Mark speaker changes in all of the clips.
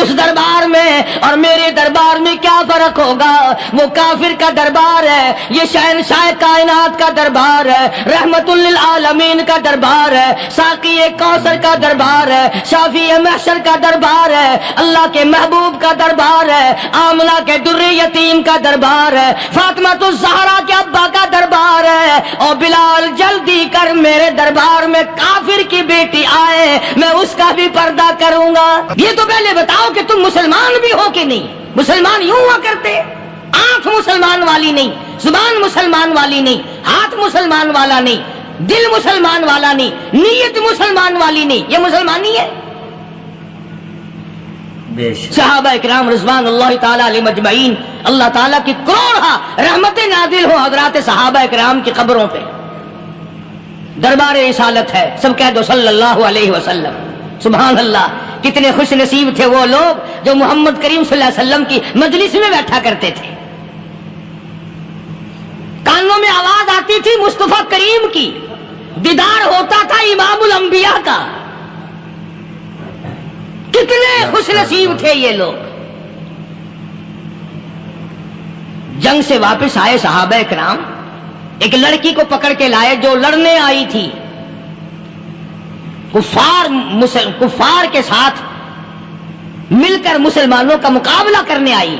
Speaker 1: اس دربار میں اور میرے دربار میں کیا فرق ہوگا؟ وہ کافر کا دربار ہے، یہ شہنشاہ کائنات کا دربار ہے، رحمت للعالمین کا دربار ہے، ساقی کوثر کا دربار ہے، شافی محشر کا دربار ہے، اللہ کے محبوب کا دربار ہے، آمنہ کے در یتیم کا دربار ہے، فاطمہ الزہرا کے ابا کا دربار ہے۔ اور بلال جلدی کر میرے دربار میں کافر کی بیٹی آئے، میں اس کا بھی پردہ کروں گا۔ یہ تو پہلے بتاؤ کہ تم مسلمان بھی ہو کہ نہیں؟ مسلمان یوں ہوا کرتے، آنکھ مسلمان والی نہیں، زبان مسلمان والی نہیں، ہاتھ مسلمان والا نہیں، دل مسلمان والا نہیں، نیت مسلمان والی نہیں، یہ مسلمانی ہے؟ صحابہ اکرام رضوان اللہ تعالی علیہ مجمعین، اللہ تعالیٰ کی کروڑا رحمتیں نازل ہو حضرات صحابہ اکرام کی قبروں پہ۔ دربار رسالت ہے، سب کہہ دو صلی اللہ علیہ وسلم۔ سبحان اللہ، کتنے خوش نصیب تھے وہ لوگ جو محمد کریم صلی اللہ علیہ وسلم کی مجلس میں بیٹھا کرتے تھے، کانوں میں آواز آتی تھی مصطفیٰ کریم کی، دیدار ہوتا تھا امام الانبیاء کا۔ کتنے خوش نصیب تھے یہ لوگ۔ جنگ سے واپس آئے صحابہ کرام، ایک لڑکی کو پکڑ کے لائے جو لڑنے آئی تھی، کفار کے ساتھ مل کر مسلمانوں کا مقابلہ کرنے آئی۔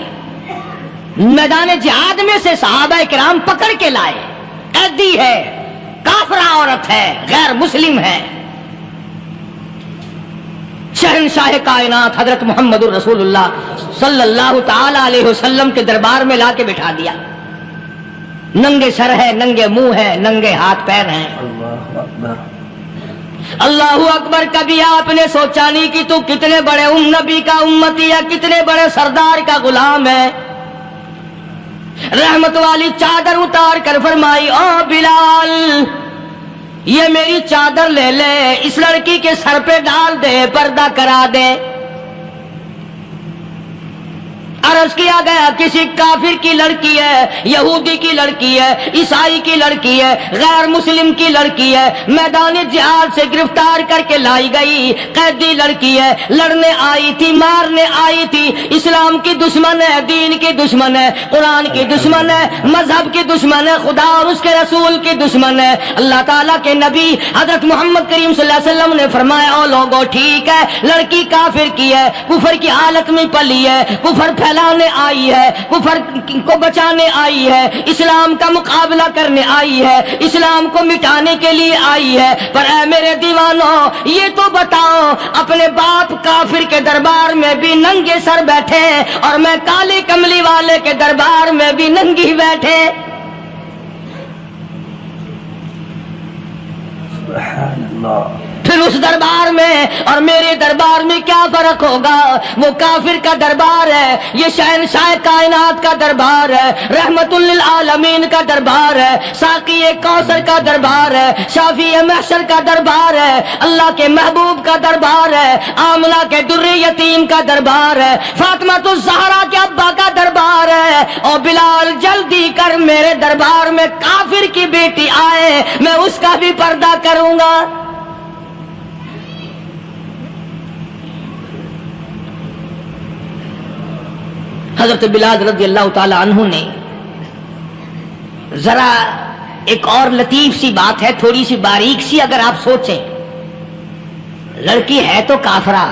Speaker 1: میدان جہاد میں سے صحابہ کرام پکڑ کے لائے، قیدی ہے، کافرہ عورت ہے، غیر مسلم ہے، شہنشاہ کائنات حضرت محمد الرسول اللہ صلی اللہ تعالی علیہ وسلم کے دربار میں لا کے بٹھا دیا۔ ننگے سر ہے، ننگے منہ ہے، ننگے ہاتھ پیر ہیں۔ اللہ اکبر۔ کبھی آپ نے سوچا نہیں کہ تو کتنے بڑے نبی کا امتی ہے، کتنے بڑے سردار کا غلام ہے؟ رحمت والی چادر اتار کر فرمائی، او بلال یہ میری چادر لے لے، اس لڑکی کے سر پہ ڈال دے، پردہ کرا دے۔ عرض کیا گیا کسی کافر کی لڑکی ہے، یہودی کی لڑکی ہے، عیسائی کی لڑکی ہے، غیر مسلم کی لڑکی ہے، میدان جہاد سے گرفتار کر کے لائی گئی، قیدی لڑکی ہے، لڑنے آئی تھی، مارنے آئی تھی، اسلام کی دشمن ہے، دین کی دشمن ہے، قرآن کی دشمن ہے، مذہب کی دشمن ہے، خدا اور اس کے رسول کی دشمن ہے۔ اللہ تعالیٰ کے نبی حضرت محمد کریم صلی اللہ علیہ وسلم نے فرمایا، او لوگو ٹھیک ہے لڑکی کافر کی ہے، کفر کی حالت میں پلی ہے، کفر لانے آئی ہے، کفر کو بچانے آئی ہے، اسلام کا مقابلہ کرنے آئی ہے، اسلام کو مٹانے کے لیے آئی ہے، پر اے میرے دیوانوں یہ تو بتاؤ اپنے باپ کافر کے دربار میں بھی ننگے سر بیٹھے اور میں کالے کملی والے کے دربار میں بھی ننگی بیٹھے۔ سبحان اللہ۔ پھر اس دربار میں اور میرے دربار میں کیا فرق ہوگا؟ وہ کافر کا دربار ہے، یہ شہنشاہ کائنات کا دربار ہے، رحمت للعالمین کا دربار ہے، ساقی کوثر کا دربار ہے، شافی محشر کا دربار ہے، اللہ کے محبوب کا دربار ہے، آمنہ کے در یتیم کا دربار ہے، فاطمہ الزہرا کے ابا کا دربار ہے۔ اور بلال جلدی کر میرے دربار میں کافر کی بیٹی آئے، میں اس کا بھی پردہ کروں گا۔ حضرت بلال رضی اللہ تعالی عنہ نے ذرا ایک اور لطیف سی بات ہے، تھوڑی سی باریک سی، اگر آپ سوچیں، لڑکی ہے تو کافرہ،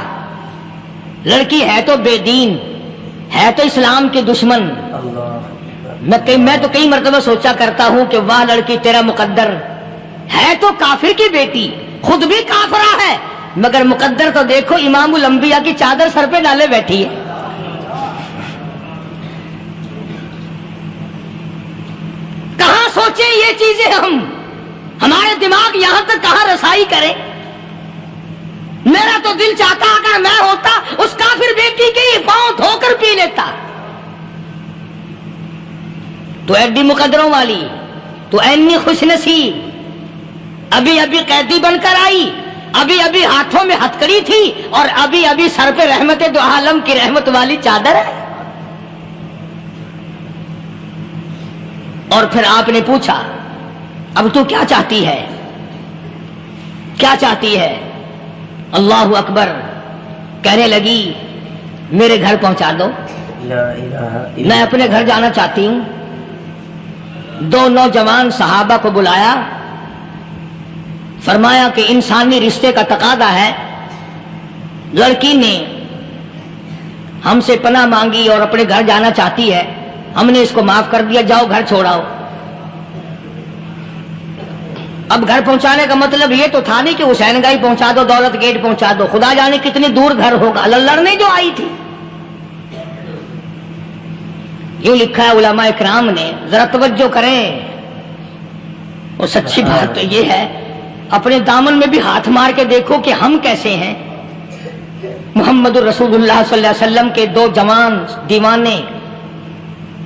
Speaker 1: لڑکی ہے تو بے دین، ہے تو اسلام کے دشمن۔ میں تو کئی مرتبہ سوچا کرتا ہوں کہ واہ لڑکی تیرا مقدر، ہے تو کافر کی بیٹی، خود بھی کافرہ ہے، مگر مقدر تو دیکھو امام الانبیاء کی چادر سر پہ ڈالے بیٹھی ہے۔ کہاں سوچیں یہ چیزیں، ہمارے دماغ یہاں تک کہاں رسائی کرے؟ میرا تو دل چاہتا اگر میں ہوتا اس کافر بیٹی کے ہی پاؤں دھو کر پی لیتا۔ تو ایڈی مقدروں والی، تو اینی خوش نصیب، ابھی ابھی قیدی بن کر آئی، ابھی ابھی ہاتھوں میں ہتکڑی تھی اور ابھی ابھی سر پہ رحمت دو عالم کی رحمت والی چادر ہے۔ اور پھر آپ نے پوچھا اب تو کیا چاہتی ہے، کیا چاہتی ہے؟ اللہ اکبر، کہنے لگی میرے گھر پہنچا دو. میں اپنے گھر جانا چاہتی ہوں. 2 نوجوان صحابہ کو بلایا, فرمایا کہ انسانی رشتے کا تقاضا ہے, لڑکی نے ہم سے پناہ مانگی اور اپنے گھر جانا چاہتی ہے, ہم نے اس کو معاف کر دیا, جاؤ گھر چھوڑاؤ. اب گھر پہنچانے کا مطلب یہ تو تھا نہیں کہ حسین گائی پہنچا دو, دولت گیٹ پہنچا دو, خدا جانے کتنی دور گھر ہوگا, لڑنے جو آئی تھی. یوں لکھا ہے علماء اکرام نے, ذرا توجہ کریں. اور سچی بات تو یہ ہے, اپنے دامن میں بھی ہاتھ مار کے دیکھو کہ ہم کیسے ہیں. محمد رسول اللہ صلی اللہ علیہ وسلم کے 2 جوان دیوانے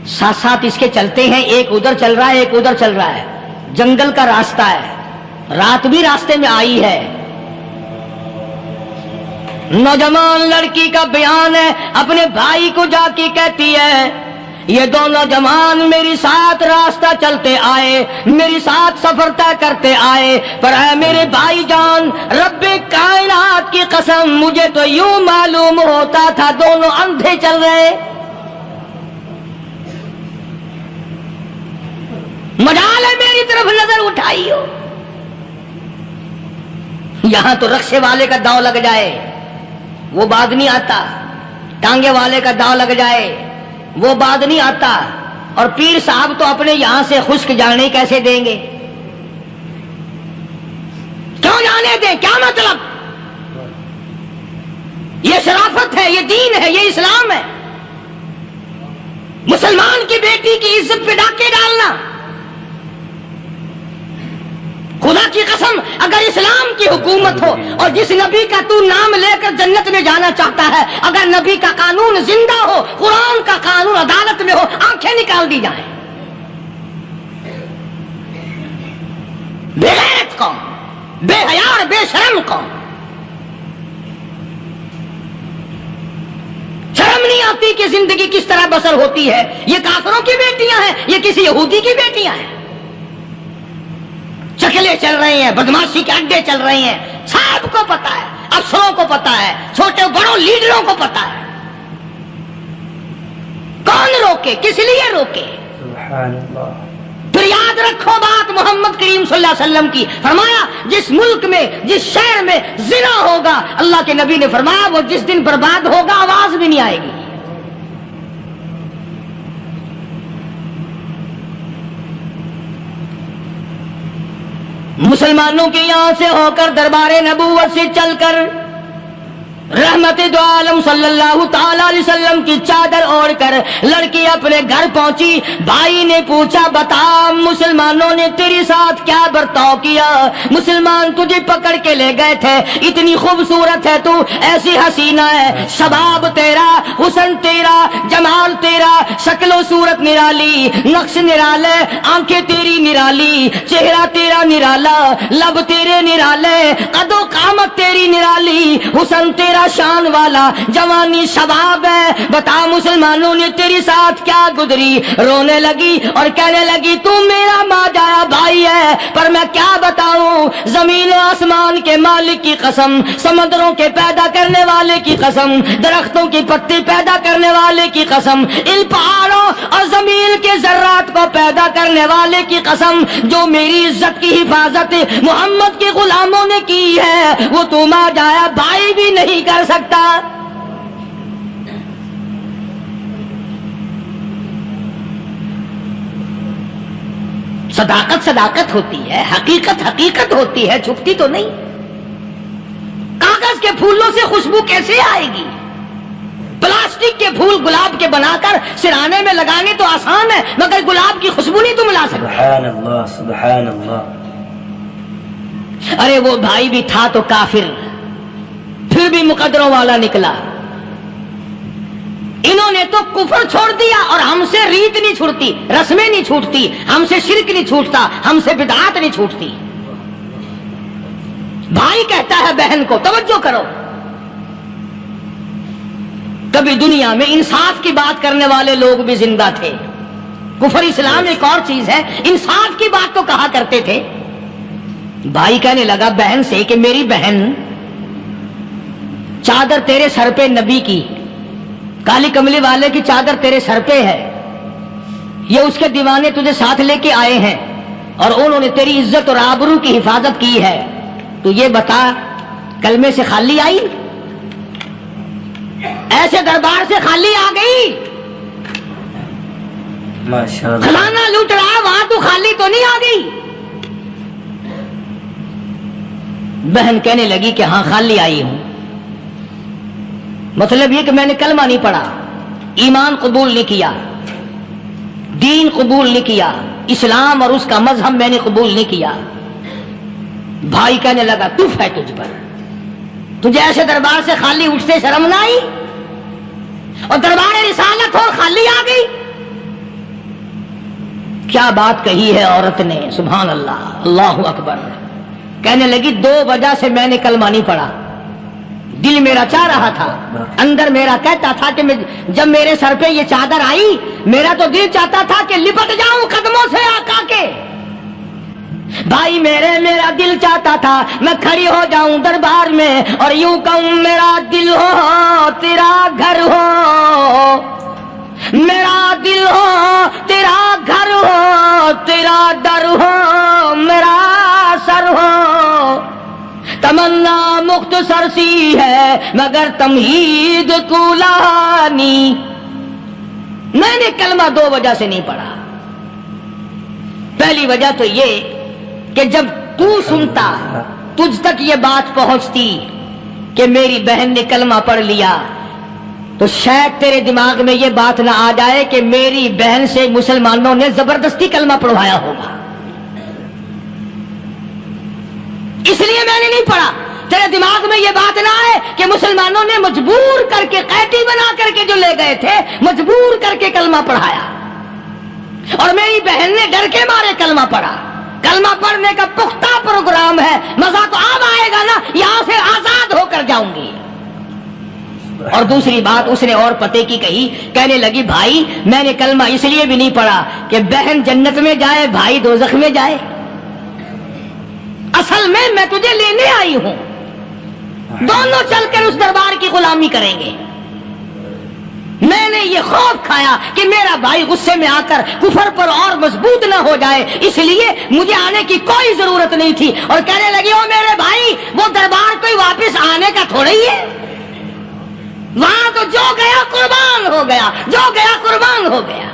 Speaker 1: ساتھ ساتھ اس کے چلتے ہیں, ایک ادھر چل رہا ہے ایک ادھر چل رہا ہے. جنگل کا راستہ ہے, رات بھی راستے میں آئی ہے. نوجوان لڑکی کا بیان ہے, اپنے بھائی کو جا کے کہتی ہے یہ 2 نوجوان میری ساتھ راستہ چلتے آئے, میری ساتھ سفر طے کرتے آئے, پر اے میرے بھائی جان, رب کائنات کی قسم مجھے تو یوں معلوم ہوتا تھا دونوں اندھے چل رہے. مجال ہے میری طرف نظر اٹھائی ہو. یہاں تو رکشے والے کا داؤ لگ جائے وہ بات نہیں آتا, ٹانگے والے کا داؤ لگ جائے وہ بات نہیں آتا, اور پیر صاحب تو اپنے یہاں سے خشک جانے کیسے دیں گے؟ کیوں جانے دیں؟ کیا مطلب؟ یہ شرافت ہے, یہ دین ہے, یہ اسلام ہے. مسلمان کی بیٹی کی عزت پہ ڈاکے ڈالنا, خدا کی قسم اگر اسلام کی حکومت ہو اور جس نبی کا تو نام لے کر جنت میں جانا چاہتا ہے, اگر نبی کا قانون زندہ ہو, قرآن کا قانون عدالت میں ہو, آنکھیں نکال دی جائیں. بے غیرت قوم, بے حیا اور بے شرم قوم. شرم نہیں آتی کہ زندگی کس طرح بسر ہوتی ہے. یہ کافروں کی بیٹیاں ہیں, یہ کسی یہودی کی بیٹیاں ہیں. چکلے چل رہے ہیں, بدماشی کے اڈے چل رہے ہیں, سب کو پتا ہے, افسروں کو پتا ہے, چھوٹے بڑوں لیڈروں کو پتا ہے. کون روکے, کس لیے روکے؟ سبحان اللہ. پھر یاد رکھو بات محمد کریم صلی اللہ علیہ وسلم کی, فرمایا جس ملک میں جس شہر میں زنا ہوگا, اللہ کے نبی نے فرمایا وہ جس دن برباد ہوگا آواز بھی نہیں آئے گی. مسلمانوں کے یہاں سے ہو کر دربار نبوت سے چل کر رحمت دو عالم صلی اللہ تعالی علیہ وسلم کی چادر اوڑھ کر لڑکی اپنے گھر پہنچی. بھائی نے پوچھا بتا مسلمانوں نے تیرے ساتھ کیا برتاؤ کیا؟ مسلمان تجھے پکڑ کے لے گئے تھے, اتنی خوبصورت ہے تو, ایسی حسینہ ہے, شباب تیرا, حسن تیرا, جمال تیرا, شکل و صورت نرالی, نقش نرالے, آنکھیں تیری نرالی, چہرہ تیرا نرالا, لب تیرے نرالے, قد و قامت تیری نرالی, حسن تیرا شان والا, جوانی شباب ہے, بتا مسلمانوں نے تیری ساتھ کیا گزری؟ رونے لگی اور کہنے لگی تو میرا ماجایا بھائی ہے, پر میں کیا بتاؤں, زمین و آسمان کے مالک کی قسم, سمندروں کے پیدا کرنے والے کی قسم, درختوں کی پتی پیدا کرنے والے کی قسم, ان پہاڑوں اور زمین کے ذرات کو پیدا کرنے والے کی قسم, جو میری عزت کی حفاظت محمد کے غلاموں نے کی ہے وہ تو ماجایا بھائی بھی نہیں کر سکتا. صداقت صداقت ہوتی ہے, حقیقت حقیقت ہوتی ہے, چھپتی تو نہیں. کاغذ کے پھولوں سے خوشبو کیسے آئے گی؟ پلاسٹک کے پھول گلاب کے بنا کر سرانے میں لگانے تو آسان ہے, مگر گلاب کی خوشبو نہیں تم لا سکتے. سبحان اللہ سبحان اللہ. ارے وہ بھائی بھی تھا تو کافر, پھر بھی مقدروں والا نکلا. انہوں نے تو کفر چھوڑ دیا, اور ہم سے ریت نہیں چھوٹتی, رسمیں نہیں چھوٹتی, ہم سے شرک نہیں چھوٹتا, ہم سے بدعات نہیں چھوٹتی. بھائی کہتا ہے بہن کو, توجہ کرو, کبھی دنیا میں انصاف کی بات کرنے والے لوگ بھی زندہ تھے. کفر اسلام ایک اور چیز ہے, انصاف کی بات تو کہا کرتے تھے. بھائی کہنے لگا بہن سے کہ میری بہن, چادر تیرے سر پہ نبی کی, کالی کملی والے کی چادر تیرے سر پہ ہے، یہ اس کے دیوانے تجھے ساتھ لے کے آئے ہیں اور انہوں نے تیری عزت اور آبرو کی حفاظت کی ہے، تو یہ بتا کلمے سے خالی آئی؟ ایسے دربار سے خالی آ گئی؟ خزانہ لوٹ رہا وہاں تو خالی تو نہیں آ گئی؟ بہن کہنے لگی کہ ہاں خالی آئی ہوں، مطلب یہ کہ میں نے کلمہ نہیں پڑھا، ایمان قبول نہیں کیا، دین قبول نہیں کیا، اسلام اور اس کا مذہب میں نے قبول نہیں کیا۔ بھائی کہنے لگا تف ہے تجھ پر، تجھے ایسے دربار سے خالی اٹھتے شرم نہ آئی؟ اور دربار رسالت ہو خالی آ گئی؟ کیا بات کہی ہے عورت نے، سبحان اللہ، اللہ اکبر۔ کہنے لگی 2 وجہ سے میں نے کلمہ نہیں پڑھا، دل میرا چاہ رہا تھا، اندر میرا کہتا تھا کہ جب میرے سر پہ یہ چادر آئی میرا تو دل چاہتا تھا کہ لپٹ جاؤں قدموں سے آقا کے۔ بھائی میرا دل چاہتا تھا میں کھڑی ہو جاؤں دربار میں اور یوں کہوں میرا دل ہو تیرا گھر ہو، میرا دل ہو تیرا گھر ہو، تیرا در ہو میرا سر ہو۔ تمنا مختصر سی ہے مگر تمہید کولانی۔ میں نے کلمہ 2 وجہ سے نہیں پڑھا۔ پہلی وجہ تو یہ کہ جب تو سنتا، تجھ تک یہ بات پہنچتی کہ میری بہن نے کلمہ پڑھ لیا، تو شاید تیرے دماغ میں یہ بات نہ آ جائے کہ میری بہن سے مسلمانوں نے زبردستی کلمہ پڑھوایا ہوگا، اس لیے میں نے نہیں پڑھا۔ تیرے دماغ میں یہ بات نہ آئے کہ مسلمانوں نے مجبور کر کے قیدی بنا کر کے جو لے گئے تھے مجبور کر کے کلمہ پڑھایا، اور میری بہن نے ڈر کے مارے کلمہ پڑھا۔ کلمہ پڑھنے کا پختہ پروگرام ہے، مزہ تو اب آئے گا نا، یہاں سے آزاد ہو کر جاؤں گی۔ اور دوسری بات اس نے اور پتے کی کہی، کہنے لگی بھائی میں نے کلمہ اس لیے بھی نہیں پڑھا کہ بہن جنت میں جائے بھائی دوزخ میں جائے، اصل میں تجھے لینے آئی ہوں، دونوں چل کر اس دربار کی غلامی کریں گے۔ میں نے یہ خوف کھایا کہ میرا بھائی غصے میں آ کر کفر پر اور مضبوط نہ ہو جائے، اس لیے مجھے آنے کی کوئی ضرورت نہیں تھی۔ اور کہنے لگی او میرے بھائی وہ دربار کوئی واپس آنے کا تھوڑا ہی ہے، وہاں تو جو گیا قربان ہو گیا، جو گیا قربان ہو گیا۔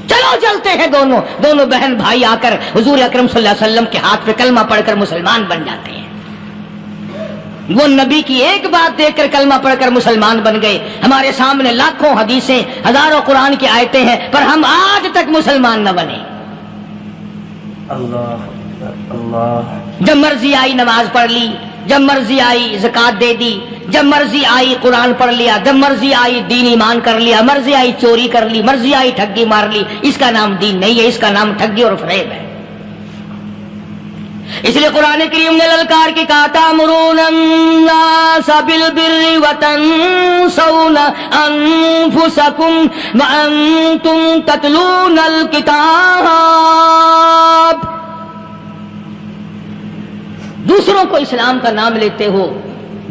Speaker 1: چلو چلتے ہیں دونوں بہن بھائی آ کر حضور اکرم صلی اللہ علیہ وسلم کے ہاتھ پہ کلمہ پڑھ کر مسلمان بن جاتے ہیں۔ وہ نبی کی ایک بات دیکھ کر کلمہ پڑھ کر مسلمان بن گئے۔ ہمارے سامنے لاکھوں حدیثیں، ہزاروں قرآن کی آیتیں ہیں، پر ہم آج تک مسلمان نہ بنے۔ اللہ، جب مرضی آئی نماز پڑھ لی، جب مرضی آئی زکات دے دی، جب مرضی آئی قرآن پڑھ لیا، جب مرضی آئی دین ایمان کر لیا، مرضی آئی چوری کر لی، مرضی آئی ٹھگی مار لی۔ اس کا نام دین نہیں ہے، اس کا نام ٹھگی اور فریب ہے۔ اس لیے قرآن کریم نے للکار کی کہا تأمرون الناس بالبر وتنسون انفسکم وانتم تتلون الکتاب۔ دوسروں کو اسلام کا نام لیتے ہو،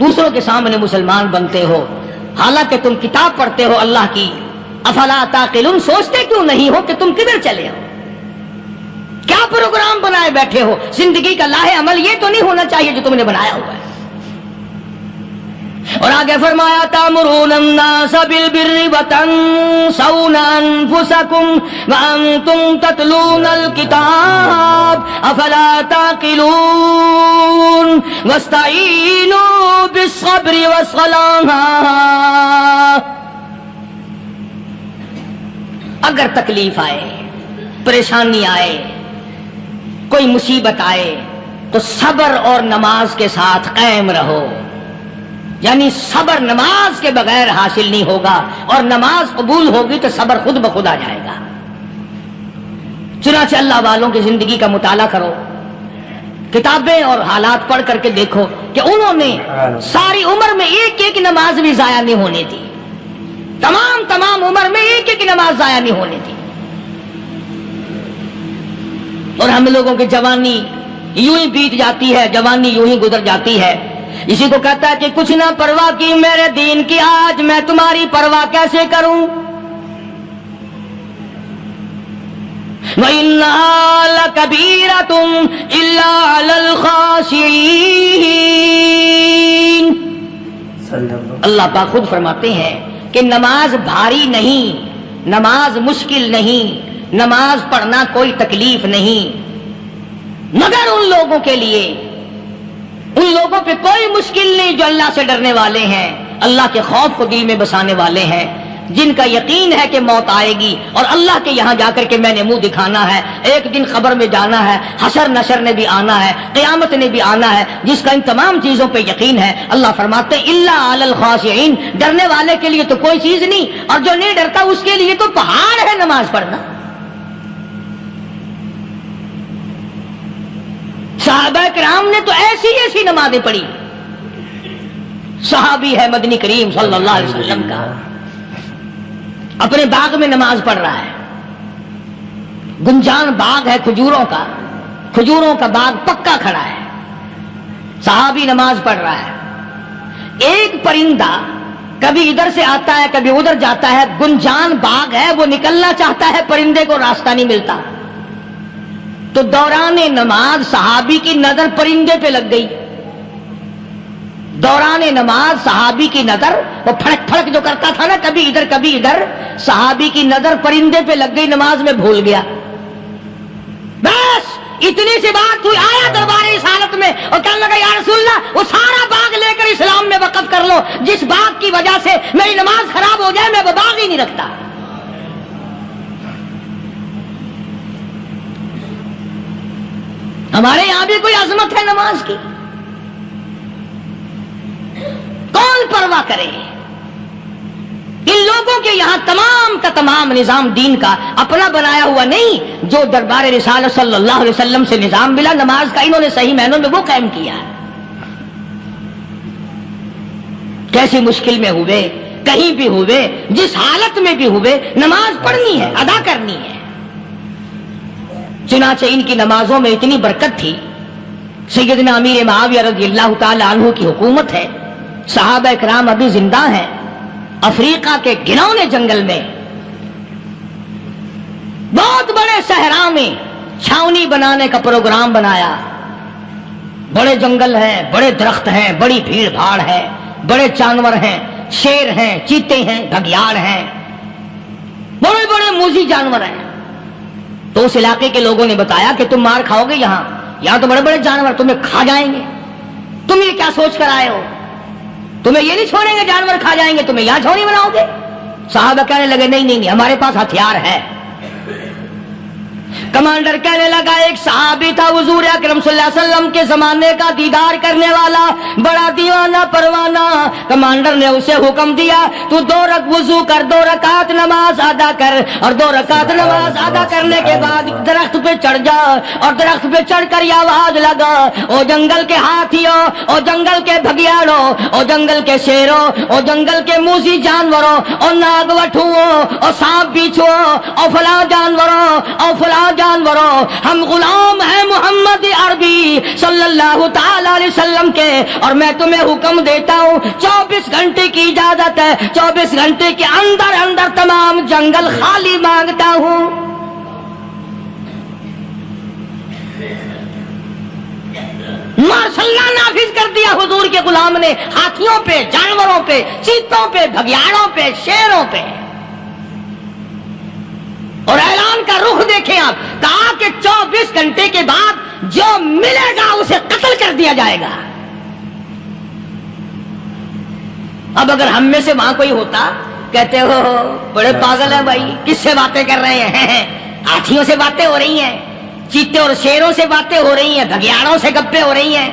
Speaker 1: دوسروں کے سامنے مسلمان بنتے ہو، حالانکہ تم کتاب پڑھتے ہو اللہ کی۔ افلا تعقلون، سوچتے کیوں نہیں ہو کہ تم کدھر چلے ہو؟ کیا پروگرام بنائے بیٹھے ہو؟ زندگی کا لاہ عمل یہ تو نہیں ہونا چاہیے جو تم نے بنایا ہوا ہے۔ اور آگے فرمایا تأمرون الناس بالبر وتنسون انفسکم وانتم تتلون الکتاب افلا تعقلون واستعینوا بالصبر والصلاة۔ اگر تکلیف آئے، پریشانی آئے، کوئی مصیبت آئے تو صبر اور نماز کے ساتھ قائم رہو۔ یعنی صبر نماز کے بغیر حاصل نہیں ہوگا، اور نماز قبول ہوگی تو صبر خود بخود آ جائے گا۔ چنانچہ اللہ والوں کی زندگی کا مطالعہ کرو، کتابیں اور حالات پڑھ کر کے دیکھو کہ انہوں نے ساری عمر میں ایک ایک نماز بھی ضائع نہیں ہونے دی، تمام عمر میں ایک ایک نماز ضائع نہیں ہونے دی۔ اور ہم لوگوں کی جوانی یوں ہی بیت جاتی ہے، جوانی یوں ہی گزر جاتی ہے۔ اسی کو کہتا ہے کہ کچھ نہ پرواہ کی میرے دین کی، آج میں تمہاری پرواہ کیسے کروں؟ وَإِنَّهَا لَكَبِيرَةٌ إِلَّا عَلَى الْخَاشِعِينَ۔ اللہ پاک خود فرماتے ہیں کہ نماز بھاری نہیں، نماز مشکل نہیں، نماز پڑھنا کوئی تکلیف نہیں، مگر ان لوگوں کے لیے، ان لوگوں پہ کوئی مشکل نہیں جو اللہ سے ڈرنے والے ہیں، اللہ کے خوف کو دل میں بسانے والے ہیں، جن کا یقین ہے کہ موت آئے گی اور اللہ کے یہاں جا کر کے میں نے منہ دکھانا ہے، ایک دن خبر میں جانا ہے، حشر نشر نے بھی آنا ہے، قیامت نے بھی آنا ہے، جس کا ان تمام چیزوں پہ یقین ہے۔ اللہ فرماتے ہیں الا علی الخاشعین، ڈرنے والے کے لیے تو کوئی چیز نہیں، اور جو نہیں ڈرتا اس کے لیے تو پہاڑ ہے نماز پڑھنا۔ صحابہ کرام نے تو ایسی ایسی نمازیں پڑھی۔ صحابی ہے مدنی کریم صلی اللہ علیہ وسلم کا، اپنے باغ میں نماز پڑھ رہا ہے، گنجان باغ ہے کھجوروں کا، کھجوروں کا باغ پکا کھڑا ہے، صحابی نماز پڑھ رہا ہے۔ ایک پرندہ کبھی ادھر سے آتا ہے کبھی ادھر جاتا ہے، گنجان باغ ہے، وہ نکلنا چاہتا ہے، پرندے کو راستہ نہیں ملتا، تو دوران نماز صحابی کی نظر پرندے پہ لگ گئی۔ دوران نماز صحابی کی نظر، وہ پھڑک پھڑک جو کرتا تھا نا کبھی ادھر کبھی ادھر، صحابی کی نظر پرندے پہ لگ گئی، نماز میں بھول گیا۔ بس اتنی سی بات ہوئی، آیا دربار رسالت میں اور کہنے لگا یا رسول اللہ وہ سارا باغ لے کر اسلام میں وقف کر لو، جس باغ کی وجہ سے میری نماز خراب ہو جائے میں وہ باغ ہی نہیں رکھتا۔ ہمارے یہاں بھی کوئی عظمت ہے نماز کی؟ کون پرواہ کرے؟ ان لوگوں کے یہاں تمام کا تمام نظام دین کا اپنا بنایا ہوا نہیں، جو دربار رسالت صلی اللہ علیہ وسلم سے نظام ملا نماز کا، انہوں نے صحیح معنوں میں وہ قائم کیا ہے۔ کیسی مشکل میں ہوئے، کہیں بھی ہوئے، جس حالت میں بھی ہوئے، نماز پڑھنی ہے، ادا کرنی ہے۔ چنانچہ ان کی نمازوں میں اتنی برکت تھی، سیدنا امیر معاویہ رضی اللہ تعالی عنہ کی حکومت ہے، صحابہ اکرام ابھی زندہ ہیں، افریقہ کے گھنونے جنگل میں بہت بڑے صحرا میں چھاونی بنانے کا پروگرام بنایا۔ بڑے جنگل ہیں، بڑے درخت ہیں، بڑی بھیڑ بھاڑ ہے، بڑے جانور ہیں، شیر ہیں، چیتے ہیں، گھگیاڑ ہیں، بڑے بڑے موذی جانور ہیں۔ تو اس علاقے کے لوگوں نے بتایا کہ تم مار کھاؤ گے، یہاں تو بڑے بڑے جانور تمہیں کھا جائیں گے، تم یہ کیا سوچ کر آئے ہو؟ تمہیں یہ نہیں چھوڑیں گے، جانور کھا جائیں گے، تمہیں یہاں چھوڑی بناؤ گے؟ صحابہ کہنے لگے نہیں، ہمارے پاس ہتھیار ہے۔ کمانڈر کہنے لگا، ایک صحابی تھا حضور اکرم صلی اللہ علیہ وسلم کے زمانے کا دیدار کرنے والا، بڑا دیوانہ پروانہ۔ کمانڈر نے اسے حکم دیا تو 2 وضو کر، 2 رکعت نماز ادا کر، اور 2 رکعت نماز ادا کرنے کے بعد درخت پہ چڑھ جا، اور درخت پہ چڑھ کر یہ آواز لگا، او جنگل کے ہاتھیوں، او جنگل کے بھگیاڑوں، او جنگل کے شیروں، او جنگل کے موذی جانوروں، اور ناگ وٹھوؤں، اور سانپ بیچھوں، اور فلاں جانوروں، اور فلاں جانوروں، ہم غلام ہیں محمد عربی صلی اللہ تعالی علیہ وسلم کے، اور میں تمہیں حکم دیتا ہوں 24 گھنٹے کی اجازت ہے، 24 گھنٹے کے اندر اندر تمام جنگل خالی مانگتا ہوں۔ ماشاء اللہ نافذ کر دیا حضور کے غلام نے، ہاتھیوں پہ، جانوروں پہ، چیتوں پہ، بھگیاڑوں پہ، شیروں پہ۔ اور اعلان کا رخ دیکھیں آپ، کہا کہ 24 گھنٹے کے بعد جو ملے گا اسے قتل کر دیا جائے گا۔ اب اگر ہم میں سے وہاں کوئی ہوتا، کہتے ہو بڑے پاگل ہیں بھائی، کس سے باتیں کر رہے ہیں؟ ہاتھیوں سے باتیں ہو رہی ہیں، چیتے اور شیروں سے باتیں ہو رہی ہیں، بھگیاڑوں سے گپیں ہو رہی ہیں،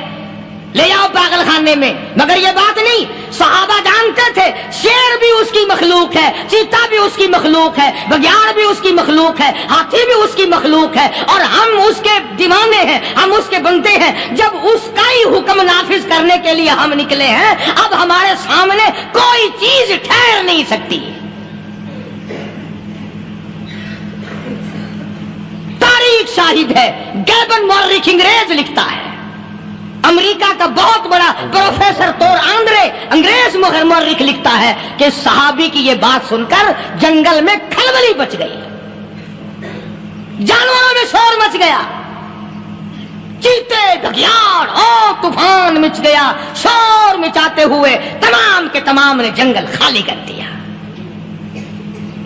Speaker 1: لے جاؤ پاگل خانے میں۔ مگر یہ بات نہیں، صحابہ جانتے تھے شیر بھی اس کی مخلوق ہے، چیتا بھی اس کی مخلوق ہے، بگیاڑ بھی اس کی مخلوق ہے، ہاتھی بھی اس کی مخلوق ہے، اور ہم اس کے دیوانے ہیں، ہم اس کے بندے ہیں۔ جب اس کا ہی حکم نافذ کرنے کے لیے ہم نکلے ہیں، اب ہمارے سامنے کوئی چیز ٹھہر نہیں سکتی۔ تاریخ شاہد ہے، گیبن مورخ انگریز لکھتا ہے، امریکہ کا بہت بڑا پروفیسر تور آندرے انگریز مورخ لکھتا ہے کہ صحابی کی یہ بات سن کر جنگل میں کھلبلی مچ گئی، جانوروں میں شور مچ گیا، چیتے گھگیاڑ اور طوفان مچ گیا، شور مچاتے ہوئے تمام کے تمام نے جنگل خالی کر دیا۔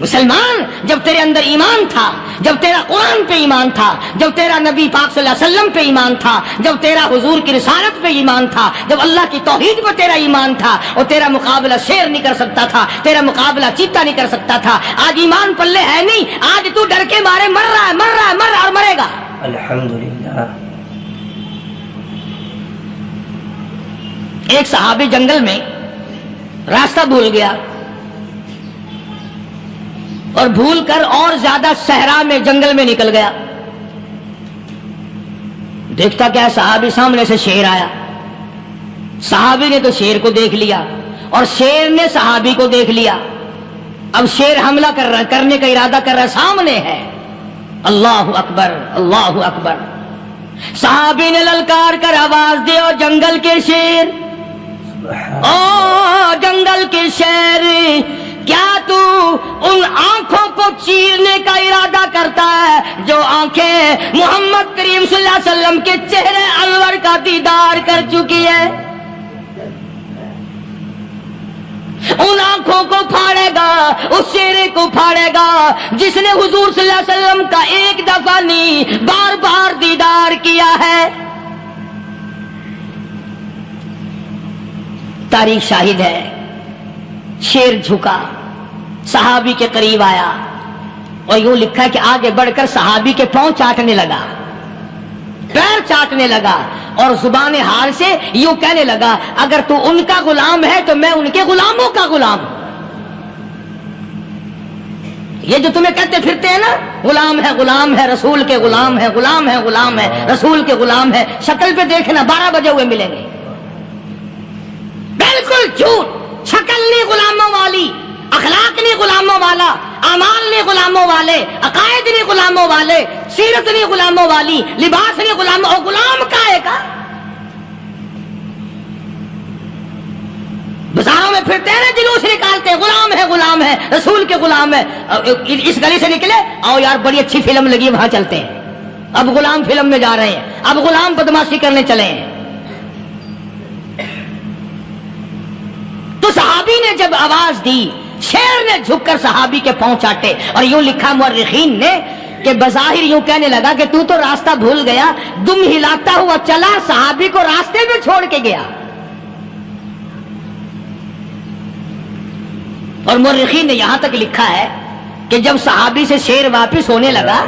Speaker 1: مسلمان، جب تیرے اندر ایمان تھا، جب تیرا قرآن پہ ایمان تھا، جب تیرا نبی پاک صلی اللہ علیہ وسلم پہ ایمان تھا، جب تیرا حضور کی رسالت پہ ایمان تھا، جب اللہ کی توحید پہ تیرا ایمان تھا، اور تیرا مقابلہ شیر نہیں کر سکتا تھا، تیرا مقابلہ چیتا نہیں کر سکتا تھا۔ آج ایمان پلے ہے نہیں، آج تو ڈر کے مارے مر رہا ہے، مر رہا ہے، مر رہا اور مرے گا۔
Speaker 2: الحمدللہ۔
Speaker 1: ایک صحابی جنگل میں راستہ بھول گیا اور بھول کر اور زیادہ صحرا میں جنگل میں نکل گیا۔ دیکھتا کیا صحابی سامنے سے شیر آیا، صحابی نے تو شیر کو دیکھ لیا اور شیر نے صحابی کو دیکھ لیا۔ اب شیر حملہ کر رہا، کرنے کا ارادہ کر رہا، سامنے ہے۔ اللہ اکبر، اللہ اکبر۔ صحابی نے للکار کر آواز دی، اور جنگل کے شیر، او جنگل کے شیر، کیا تو ان آنکھوں کو چیرنے کا ارادہ کرتا ہے جو آنکھیں محمد کریم صلی اللہ علیہ وسلم کے چہرے انور کا دیدار کر چکی ہے؟ ان آنکھوں کو پھاڑے گا، اس چہرے کو پھاڑے گا جس نے حضور صلی اللہ علیہ وسلم کا ایک دفعہ نہیں بار بار دیدار کیا ہے۔ تاریخ شاہد ہے، شیر جھکا، صحابی کے قریب آیا، اور یوں لکھا کہ آگے بڑھ کر صحابی کے پاؤں چاٹنے لگا، پیر چاٹنے لگا، اور زبان حال سے یوں کہنے لگا، اگر تو ان کا غلام ہے تو میں ان کے غلاموں کا غلام ہوں۔ یہ جو تمہیں کہتے پھرتے ہیں نا، غلام ہے، غلام ہے، رسول کے غلام ہے، غلام ہے، غلام ہے، رسول کے غلام ہے، شکل پہ دیکھنا 12 بجے ہوئے ملیں گے۔ بالکل جھوٹ، شکل نہیں غلاموں والی، اخلاق نہیں غلاموں والا، اعمال نہیں غلاموں والے، عقائد نہیں غلاموں والے، سیرت نہیں غلاموں والی، لباس نہیں غلاموں، اور غلام کائے کا؟ بازاروں میں پھرتے ہیں نا، جلوس نکالتے ہیں، غلام ہے، غلام ہے، رسول کے غلام ہے۔ اس گلی سے نکلے، آؤ یار بڑی اچھی فلم لگی، وہاں چلتے ہیں۔ اب غلام فلم میں جا رہے ہیں، اب غلام بدماشی کرنے چلے ہیں۔ تو صحابی نے جب آواز دی، شیر نے جھک کر صحابی کے پاؤں چاٹے، اور یوں لکھا مورخین نے کہ بظاہر یوں کہنے لگا کہ تو راستہ بھول گیا، دم ہلاتا ہوا چلا، صحابی کو راستے میں چھوڑ کے گیا۔ اور مورخین نے یہاں تک لکھا ہے کہ جب صحابی سے شیر واپس ہونے لگا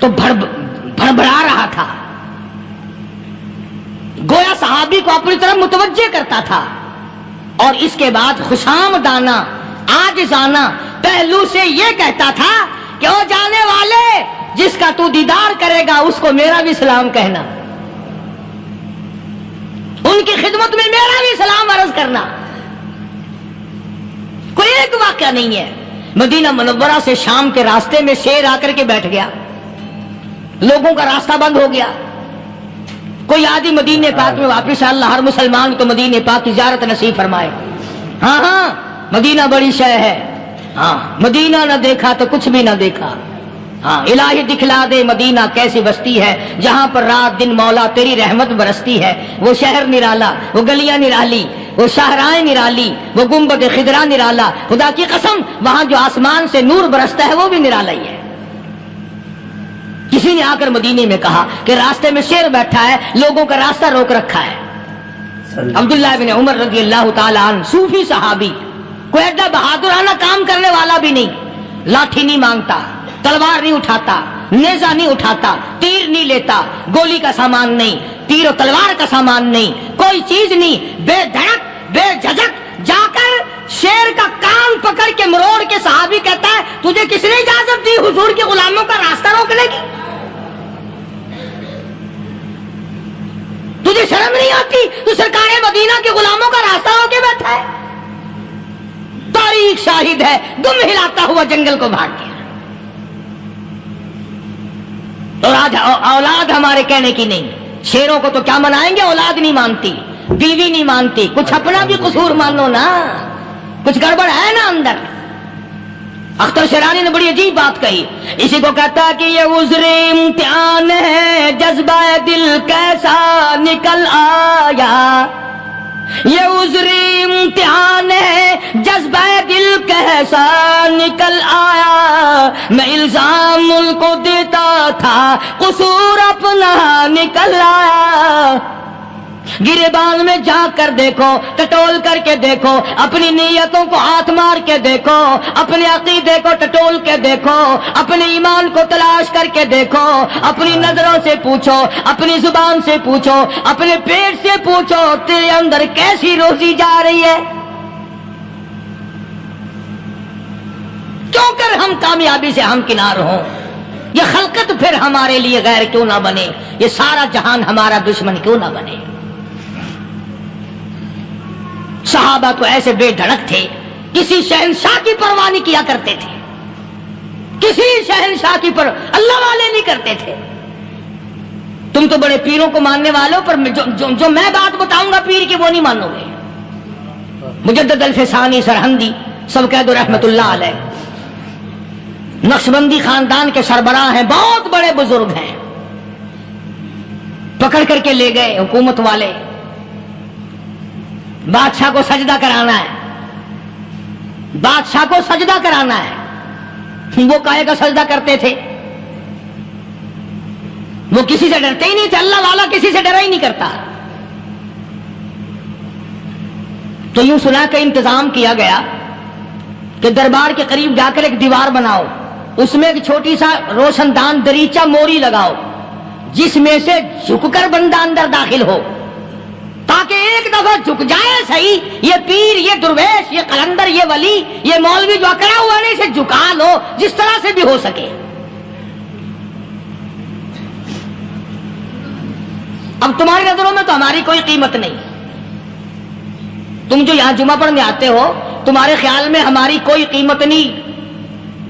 Speaker 1: تو بھڑبڑا رہا تھا، گویا صحابی کو اپنی طرف متوجہ کرتا تھا، اور اس کے بعد خوشامدانہ عاجزانہ پہلو سے یہ کہتا تھا کہ او جانے والے، جس کا تو دیدار کرے گا اس کو میرا بھی سلام کہنا، ان کی خدمت میں میرا بھی سلام عرض کرنا۔ کوئی ایک واقعہ نہیں ہے۔ مدینہ منورہ سے شام کے راستے میں شیر آ کر کے بیٹھ گیا، لوگوں کا راستہ بند ہو گیا، کوئی آدھی مدینے پاک میں واپس اللہ ہر مسلمان کو مدینے پاک کی زیارت نصیب فرمائے۔ ہاں ہاں، مدینہ بڑی شے ہے، ہاں مدینہ نہ دیکھا تو کچھ بھی نہ دیکھا، ہاں الہی دکھلا دے مدینہ کیسی بستی ہے جہاں پر رات دن مولا تیری رحمت برستی ہے۔ وہ شہر نرالا، وہ گلیاں نرالی، وہ شاہراہیں نرالی، وہ گنبد خضرا نرالا، خدا کی قسم وہاں جو آسمان سے نور برستا ہے وہ بھی نرالا ہی ہے۔ کسی نے آ کر مدینے میں کہا کہ راستے میں شیر بیٹھا ہے، لوگوں کا راستہ روک رکھا ہے۔ عبداللہ بن عمر رضی اللہ تعالی عنہ، صوفی صحابی، کوئی ایڈا بہادرانہ کام کرنے والا بھی نہیں، لاٹھی نہیں مانگتا، تلوار نہیں اٹھاتا، نیزہ نہیں اٹھاتا، تیر نہیں لیتا، گولی کا سامان نہیں، تیر و تلوار کا سامان نہیں، کوئی چیز نہیں، بے دھڑک بے جھجک جا کر شیر کا کان پکڑ کے مروڑ کے صحابی کہتا ہے، تجھے کس نے اجازت دی حضور کے غلاموں کا راستہ روکنے کی؟ تجھے شرم نہیں آتی؟ تو سرکار مدینہ کے غلاموں کا راستہ روکے بیٹھا ہے۔ تاریخ شاہد ہے، دم ہلاتا ہوا جنگل کو بھاگ گیا۔ اور آج اولاد ہمارے کہنے کی نہیں، شیروں کو تو کیا منائیں گے، اولاد نہیں مانتی، بیوی نہیں مانتی، کچھ اپنا بھی قصور مانو نا، کچھ گڑبڑ ہے نا اندر۔ اختر شیرانی نے بڑی عجیب بات کہی، اسی کو کہتا کہ یہ عذر امتحان ہے، جذبہ دل کیسا نکل آیا، یہ عذر امتحان ہے، جذبہ دل کیسا نکل آیا، میں الزام ان کو دیتا تھا، قصور اپنا نکل آیا۔ گریبان میں جا کر دیکھو، ٹٹول کر کے دیکھو، اپنی نیتوں کو ہاتھ مار کے دیکھو، اپنے عقیدے کو ٹٹول کے دیکھو، اپنے ایمان کو تلاش کر کے دیکھو، اپنی نظروں سے پوچھو، اپنی زبان سے پوچھو، اپنے پیٹ سے پوچھو، تیرے اندر کیسی روزی جا رہی ہے؟ کیوں کر ہم کامیابی سے ہمکنار ہوں؟ یہ خلقت پھر ہمارے لیے غیر کیوں نہ بنے؟ یہ سارا جہان ہمارا دشمن کیوں نہ بنے؟ صحابہ تو ایسے بے دھڑک تھے، کسی شہنشاہ کی پرواہ نہیں کیا کرتے تھے، کسی شہنشاہ کی اللہ والے نہیں کرتے تھے۔ تم تو بڑے پیروں کو ماننے والے ہو، پر جو میں بات بتاؤں گا پیر کی وہ نہیں مانو گے۔ مجدد الفسانی سرہندی سب کہہ دو رحمت اللہ علیہ، نقشبندی خاندان کے سربراہ ہیں، بہت بڑے بزرگ ہیں، پکڑ کر کے لے گئے حکومت والے، بادشاہ کو سجدہ کرانا ہے، بادشاہ کو سجدہ کرانا ہے۔ وہ کاہے کا سجدہ کرتے تھے؟ وہ کسی سے ڈرتے ہی نہیں تھے، اللہ والا کسی سے ڈرا ہی نہیں کرتا۔ تو یوں سنا کہ انتظام کیا گیا کہ دربار کے قریب جا کر ایک دیوار بناؤ، اس میں ایک چھوٹی سا روشن دان دریچہ موری لگاؤ، جس میں سے جھک کر بندہ اندر داخل ہو، تاکہ ایک دفعہ جھک جائے صحیح، یہ پیر، یہ درویش، یہ قلندر، یہ ولی، یہ مولوی جو اکڑا ہوا ہے اسے جھکا لو جس طرح سے بھی ہو سکے۔ اب تمہاری نظروں میں تو ہماری کوئی قیمت نہیں، تم جو یہاں جمعہ پڑھنے آتے ہو تمہارے خیال میں ہماری کوئی قیمت نہیں،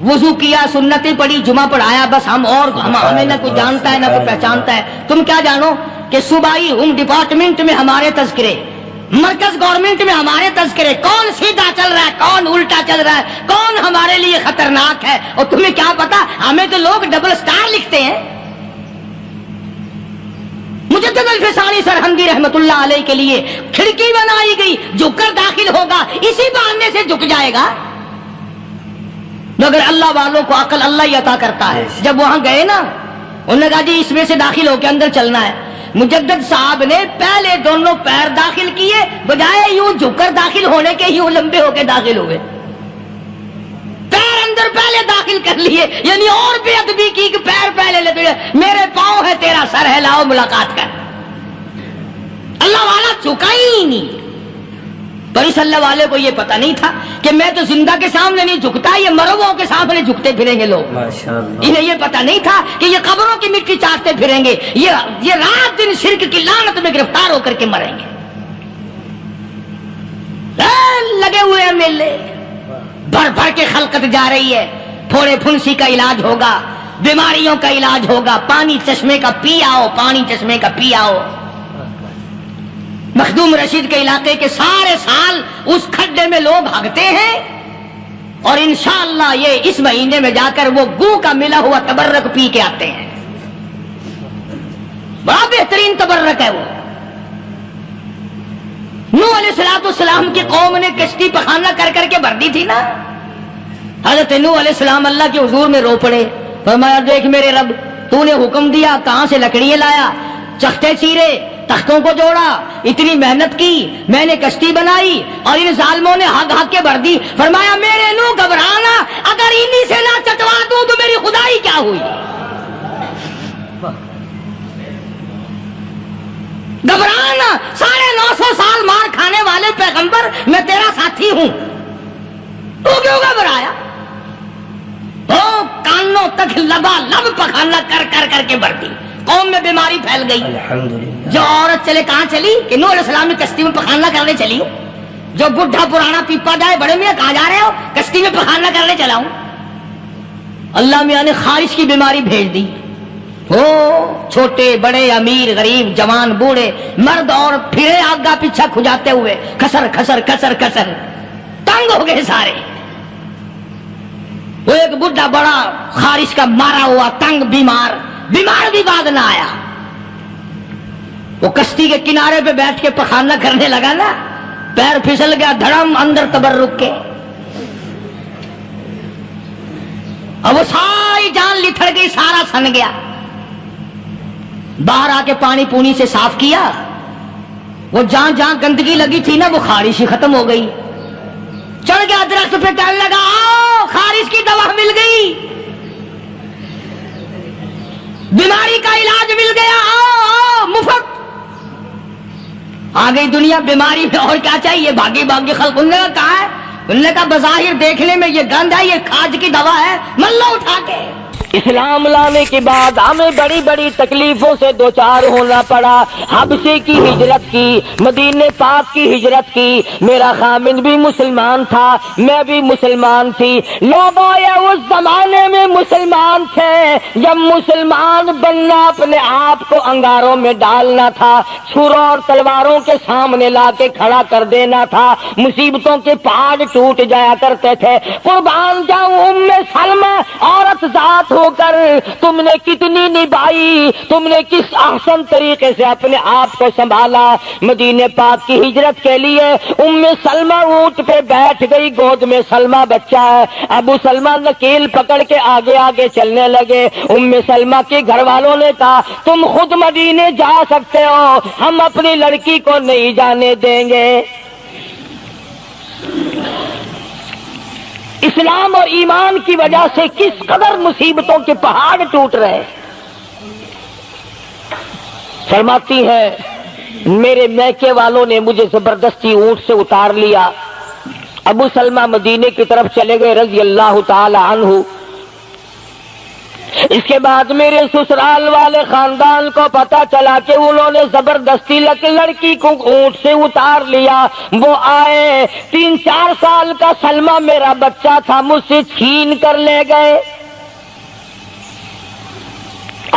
Speaker 1: وضو کیا، سنتیں پڑھی، جمعہ پڑھایا، بس ہمیں نہ کوئی جانتا ہے نہ کوئی پہچانتا ہے۔ تم کیا جانو کہ صوبائی ہوم ڈپارٹمنٹ میں ہمارے تذکرے، مرکز گورنمنٹ میں ہمارے تذکرے، کون سیدھا چل رہا ہے، کون الٹا چل رہا ہے، کون ہمارے لیے خطرناک ہے، اور تمہیں کیا پتا، ہمیں تو لوگ ڈبل سٹار لکھتے ہیں۔ مجدد الفسانی سرہندی رحمت اللہ علیہ کے لیے کھڑکی بنائی گئی، جھک کر داخل ہوگا، اسی بہانے سے جھک جائے گا۔ مگر اللہ والوں کو عقل اللہ ہی عطا کرتا ہے۔ جب وہاں گئے نا، انہوں نے کہا جی اس میں سے داخل ہو کے اندر چلنا ہے۔ مجدد صاحب نے پہلے دونوں پیر داخل کیے، بجائے یوں جھک کر داخل ہونے کے یوں لمبے ہو کے داخل ہوئے، پیر اندر پہلے داخل کر لیے، یعنی اور بے ادبی کی کہ پیر پہلے لے گئے، میرے پاؤں ہے تیرا سر ہے، لاؤ ملاقات کر۔ اللہ والا جھکا ہی نہیں۔ پر اس اللہ والے کو یہ پتہ نہیں تھا کہ میں تو زندہ کے سامنے نہیں جھکتا، یہ مرووں کے سامنے جھکتے پھریں گے لوگ۔ انہیں یہ پتہ نہیں تھا کہ یہ قبروں کی مٹی چاٹتے پھریں گے، یہ رات دن شرک کی لعنت میں گرفتار ہو کر کے مریں گے۔ لگے ہوئے ہیں میلے، بھر بھر کے خلقت جا رہی ہے، پھوڑے پھنسی کا علاج ہوگا، بیماریوں کا علاج ہوگا، پانی چشمے کا پی آؤ، پانی چشمے کا پی آؤ۔ مخدوم رشید کے علاقے کے سارے سال اس کھڈے میں لوگ بھاگتے ہیں، اور انشاءاللہ یہ اس مہینے میں جا کر وہ گو کا ملا ہوا تبرک پی کے آتے ہیں۔ بڑا بہترین تبرک ہے وہ۔ نوح علیہ السلام کی قوم نے کشتی پخانہ کر کر کے بھر دی تھی نا، حضرت نوح علیہ السلام اللہ کے حضور میں رو پڑے، فرمایا دیکھ میرے رب، تو نے حکم دیا، کہاں سے لکڑیاں لایا، چختے چیرے، تختوں کو جوڑا، اتنی محنت کی، میں نے کشتی بنائی اور ان ظالموں نے ہگ ہگ کے بھر دی۔ فرمایا میرے نو گھبرانا، اگر انہی سے نہ چٹوا دوں تو میری خدائی کیا ہوئی؟ گھبرانا، 950 سال مار کھانے والے پیغمبر، میں تیرا ساتھی ہوں، تو کیوں گھبرایا؟ وہ کانوں تک لبا لب پخانا کر کر کر کے بھر دی، قوم میں بیماری پھیل گئی۔ جو عورت چلے کہاں چلی؟ کہ نوح علیہ السلام نے کشتی میں پخانا کرنے چلی ہوں۔ جو بڈھا پرانا پیپا جائے، بڑے میاں کہاں جا رہے ہو؟ کشتی میں پخانا کرنے چلا ہوں۔ اللہ میاں نے خارش کی بیماری بھیج دی، ہو چھوٹے بڑے امیر غریب جوان بوڑھے مرد اور پھرے آگا پیچھا کھجاتے ہوئے کسر کسر کسر کسر تنگ ہو گئے سارے. وہ ایک بڈھا بڑا خارش کا مارا ہوا تنگ بیمار بھی بعد نہ آیا. وہ کشتی کے کنارے پہ بیٹھ کے پخانہ کرنے لگا نا, پیر پھسل گیا دھڑم اندر تبرک کے, اور وہ ساری جان لتھڑ گئی, سارا سن گیا. باہر آ کے پانی پونی سے صاف کیا, وہ جہاں جہاں گندگی لگی تھی نا وہ خارش ہی ختم ہو گئی. چڑھ گیا درخت پہ کہنے لگا آؤ خارش کی دوا مل گئی, بیماری کا علاج مل گیا, آؤ مفت. آ گئی دنیا بیماری میں, اور کیا چاہیے؟ بھاگی بھاگی خلق. انہوں نے کہا ہے, انہوں نے کہا بظاہر دیکھنے میں یہ گند ہے, یہ کھاج کی دوا ہے, من لو اٹھا کے.
Speaker 2: اسلام لانے کے بعد ہمیں بڑی بڑی تکلیفوں سے دوچار ہونا پڑا. حبشے کی ہجرت کی, مدینے پاک کی ہجرت کی. میرا خامد بھی مسلمان تھا, میں بھی مسلمان تھی. لوگ اس زمانے میں مسلمان تھے جب مسلمان بننا اپنے آپ کو انگاروں میں ڈالنا تھا, چھروں اور تلواروں کے سامنے لا کے کھڑا کر دینا تھا. مصیبتوں کے پہاڑ ٹوٹ جایا کرتے تھے. قربان جاؤں ام سلمہ عورت ذات ہو کر تم نے کتنی نبھائی, تم نے کس احسن طریقے سے اپنے آپ کو سنبھالا. مدینے پاک کی ہجرت کے لیے ام سلمہ اونٹ پہ بیٹھ گئی, گود میں سلمہ بچہ ہے. ابو سلمہ نکیل پکڑ کے آگے آگے چلنے لگے. ام سلمہ کے گھر والوں نے کہا تم خود مدینے جا سکتے ہو, ہم اپنی لڑکی کو نہیں جانے دیں گے. اسلام اور ایمان کی وجہ سے کس قدر مصیبتوں کے پہاڑ ٹوٹ رہے. فرماتی ہے میرے میکے والوں نے مجھے زبردستی اونٹ سے اتار لیا. ابو سلمہ مدینے کی طرف چلے گئے رضی اللہ تعالی عنہ. اس کے بعد میرے سسرال والے خاندان کو پتا چلا کہ انہوں نے زبردستی لڑکی کو اونٹ سے اتار لیا. وہ آئے, 3-4 سال کا سلمہ میرا بچہ تھا, مجھ سے چھین کر لے گئے.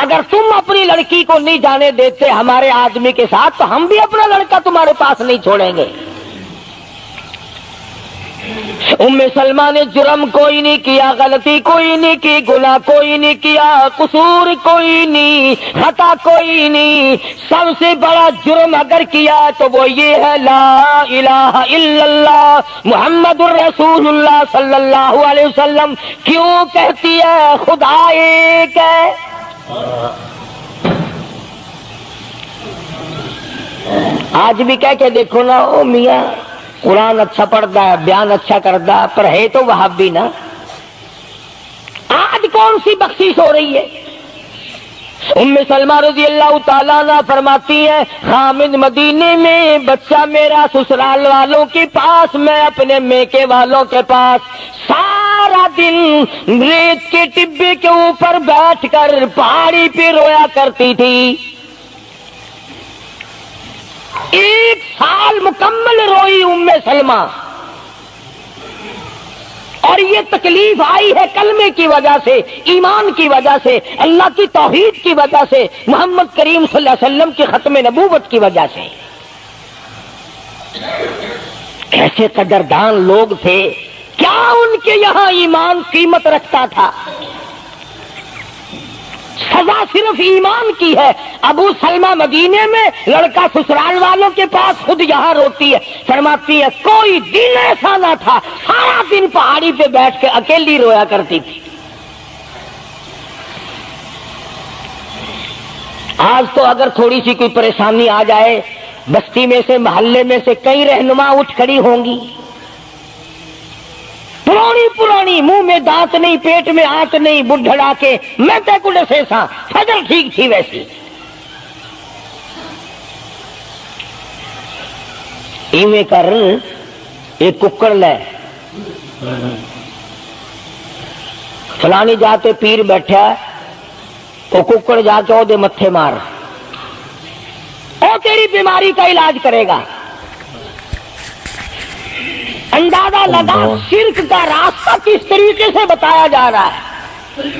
Speaker 2: اگر تم اپنی لڑکی کو نہیں جانے دیتے ہمارے آدمی کے ساتھ تو ہم بھی اپنا لڑکا تمہارے پاس نہیں چھوڑیں گے. ام سلمہ نے جرم کوئی نہیں کیا, غلطی کوئی نہیں کی, گناہ کوئی نہیں کیا, قصور کوئی نہیں, خطا کوئی نہیں. سب سے بڑا جرم اگر کیا تو وہ یہ ہے لا الہ الا اللہ محمد الرسول اللہ صلی اللہ علیہ وسلم. کیوں کہتی ہے خدا ایک ہے؟ آج بھی کہہ کے دیکھو نا, او میاں قرآن اچھا پڑھتا ہے, بیان اچھا کرتا ہے, پر ہے تو وہابی نا. آج کون سی بخشش ہو رہی ہے؟ ام سلمہ رضی اللہ تعالیٰ عنہ فرماتی ہے خامد مدینے میں, بچہ میرا سسرال والوں کے پاس, میں اپنے میکے والوں کے پاس. سارا دن ریت کے ٹبے کے اوپر بیٹھ کر پہاڑی پہ رویا کرتی تھی. 1 سال مکمل روئی ام سلمہ. اور یہ تکلیف آئی ہے کلمے کی وجہ سے, ایمان کی وجہ سے, اللہ کی توحید کی وجہ سے, محمد کریم صلی اللہ علیہ وسلم کی ختم نبوت کی وجہ سے. کیسے قدردان لوگ تھے, کیا ان کے یہاں ایمان قیمت رکھتا تھا. سزا صرف ایمان کی ہے. ابو سلمہ مدینے میں, لڑکا سسرال والوں کے پاس, خود یہاں روتی ہے. فرماتی ہے کوئی دن ایسا نہ تھا, سارا دن پہاڑی پہ بیٹھ کے اکیلی رویا کرتی تھی. آج تو اگر تھوڑی سی کوئی پریشانی آ جائے, بستی میں سے, محلے میں سے کئی رہنما اٹھ کھڑی ہوں گی, پرانی منہ میں دانت نہیں, پیٹ میں آنت نہیں, بڈھڑا کے میں تے کڑے سے سا فجر ٹھیک تھی ویسی. ایویں کر ایک ککڑ لے, فلانی جاتے پیر بیٹھا, وہ ککڑ جا کے دے متھے مار, او تیری بیماری کا علاج کرے گا. اندازہ لگا شرک کا راستہ کس طریقے سے بتایا جا رہا ہے.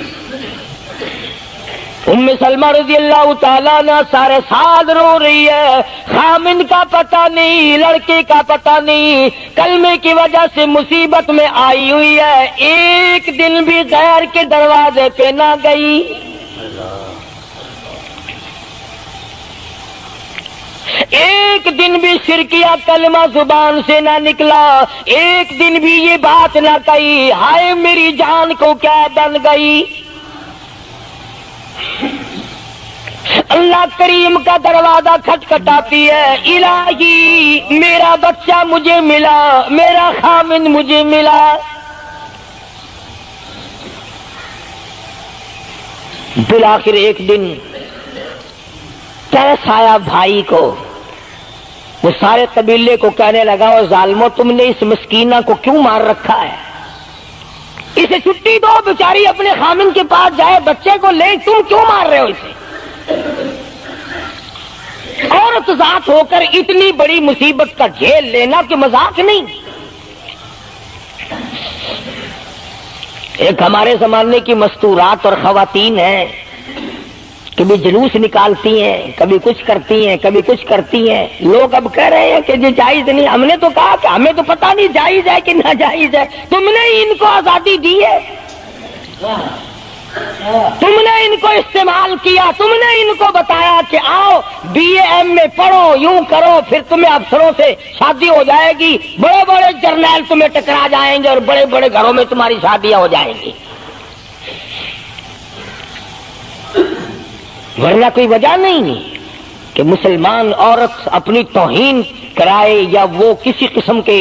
Speaker 2: سلمہ رضی اللہ تعالیٰ عنہ سارے سال رو رہی ہے، خامن کا پتہ نہیں، لڑکے کا پتہ نہیں، کلمے کی وجہ سے مصیبت میں آئی ہوئی ہے، ایک دن بھی غیر کے دروازے پہ نہ گئی، ایک دن بھی شرکیہ کلمہ زبان سے نہ نکلا، ایک دن بھی یہ بات نہ کہی ہائے میری جان کو کیا بن گئی۔ اللہ کریم کا دروازہ کھٹکھٹاتی ہے، الہی میرا بچہ مجھے ملا، میرا خامن مجھے ملا۔ بالآخر ایک دن ترس آیا بھائی کو، وہ سارے قبیلے کو کہنے لگا اور ظالمو تم نے اس مسکینہ کو کیوں مار رکھا ہے، اسے چھٹی دو، بیچاری اپنے خامن کے پاس جائے، بچے کو لے، تم کیوں مار رہے ہو اسے؟ عورت ذات ہو کر اتنی بڑی مصیبت کا جھیل لینا کہ مذاق نہیں۔ ایک ہمارے زمانے کی مستورات اور خواتین ہیں، کبھی جلوس نکالتی ہیں، کبھی کچھ کرتی ہیں، کبھی کچھ کرتی ہیں، لوگ اب کہہ رہے ہیں کہ یہ جائز نہیں، ہم نے تو کہا کہ ہمیں تو پتہ نہیں جائز ہے کہ ناجائز ہے، تم نے ان کو آزادی دی ہے، تم نے ان کو استعمال کیا، تم نے ان کو بتایا کہ آؤ بی اے ایم میں پڑھو، یوں کرو، پھر تمہیں افسروں سے شادی ہو جائے گی، بڑے بڑے جرنیل تمہیں ٹکرا جائیں گے اور بڑے بڑے گھروں میں تمہاری شادیاں ہو جائیں گی، ورنہ کوئی وجہ نہیں کہ مسلمان عورت اپنی توہین کرائے یا وہ کسی قسم کے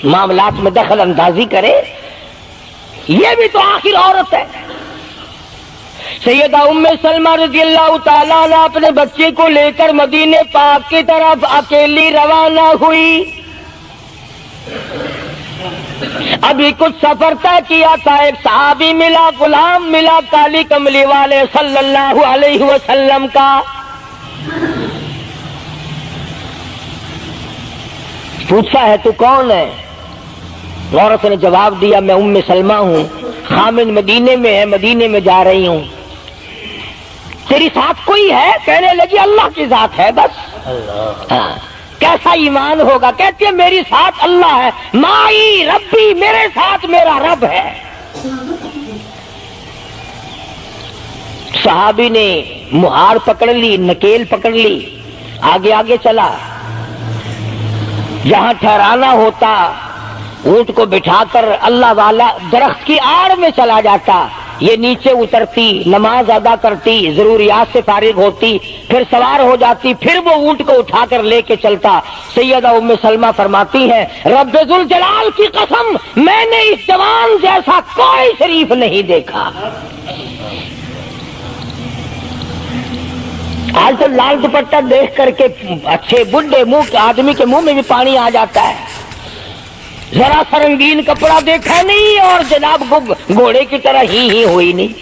Speaker 2: معاملات میں دخل اندازی کرے، یہ بھی تو آخر عورت ہے۔ سیدہ ام سلمہ رضی اللہ تعالیٰ عنہ اپنے بچے کو لے کر مدینے پاک کی طرف اکیلی روانہ ہوئی، ابھی کچھ سفر طے کیا تھا، ایک صحابی ملا، غلام ملا کالی کملی والے صلی اللہ علیہ وسلم کا، پوچھا ہے تو کون ہے؟ عورت نے جواب دیا میں ام سلمہ ہوں، خامن مدینے میں ہے، مدینے میں جا رہی ہوں، تیری ساتھ کوئی ہے؟ کہنے لگی اللہ کی ذات ہے بس۔ ہاں کیسا ایمان ہوگا؟ کہتی ہے میری ساتھ اللہ ہے، مائی ربی، میرے ساتھ میرا رب ہے۔ صحابی نے مہار پکڑ لی، نکیل پکڑ لی، آگے آگے چلا، جہاں ٹھہرانا ہوتا اونٹ کو بٹھا کر اللہ والا درخت کی آڑ میں چلا جاتا، یہ نیچے اترتی، نماز ادا کرتی، ضروریات سے فارغ ہوتی، پھر سوار ہو جاتی، پھر وہ اونٹ کو اٹھا کر لے کے چلتا۔ سیدہ ام سلمہ فرماتی ہیں رب ذوالجلال کی قسم میں نے اس جوان جیسا کوئی شریف نہیں دیکھا۔ آج تو لال دوپٹہ دیکھ کر کے اچھے بڈھے منہ آدمی کے منہ میں بھی پانی آ جاتا ہے، ذرا سا رنگین کپڑا دیکھا نہیں اور جناب گھوڑے کی طرح ہی ہوئی نہیں،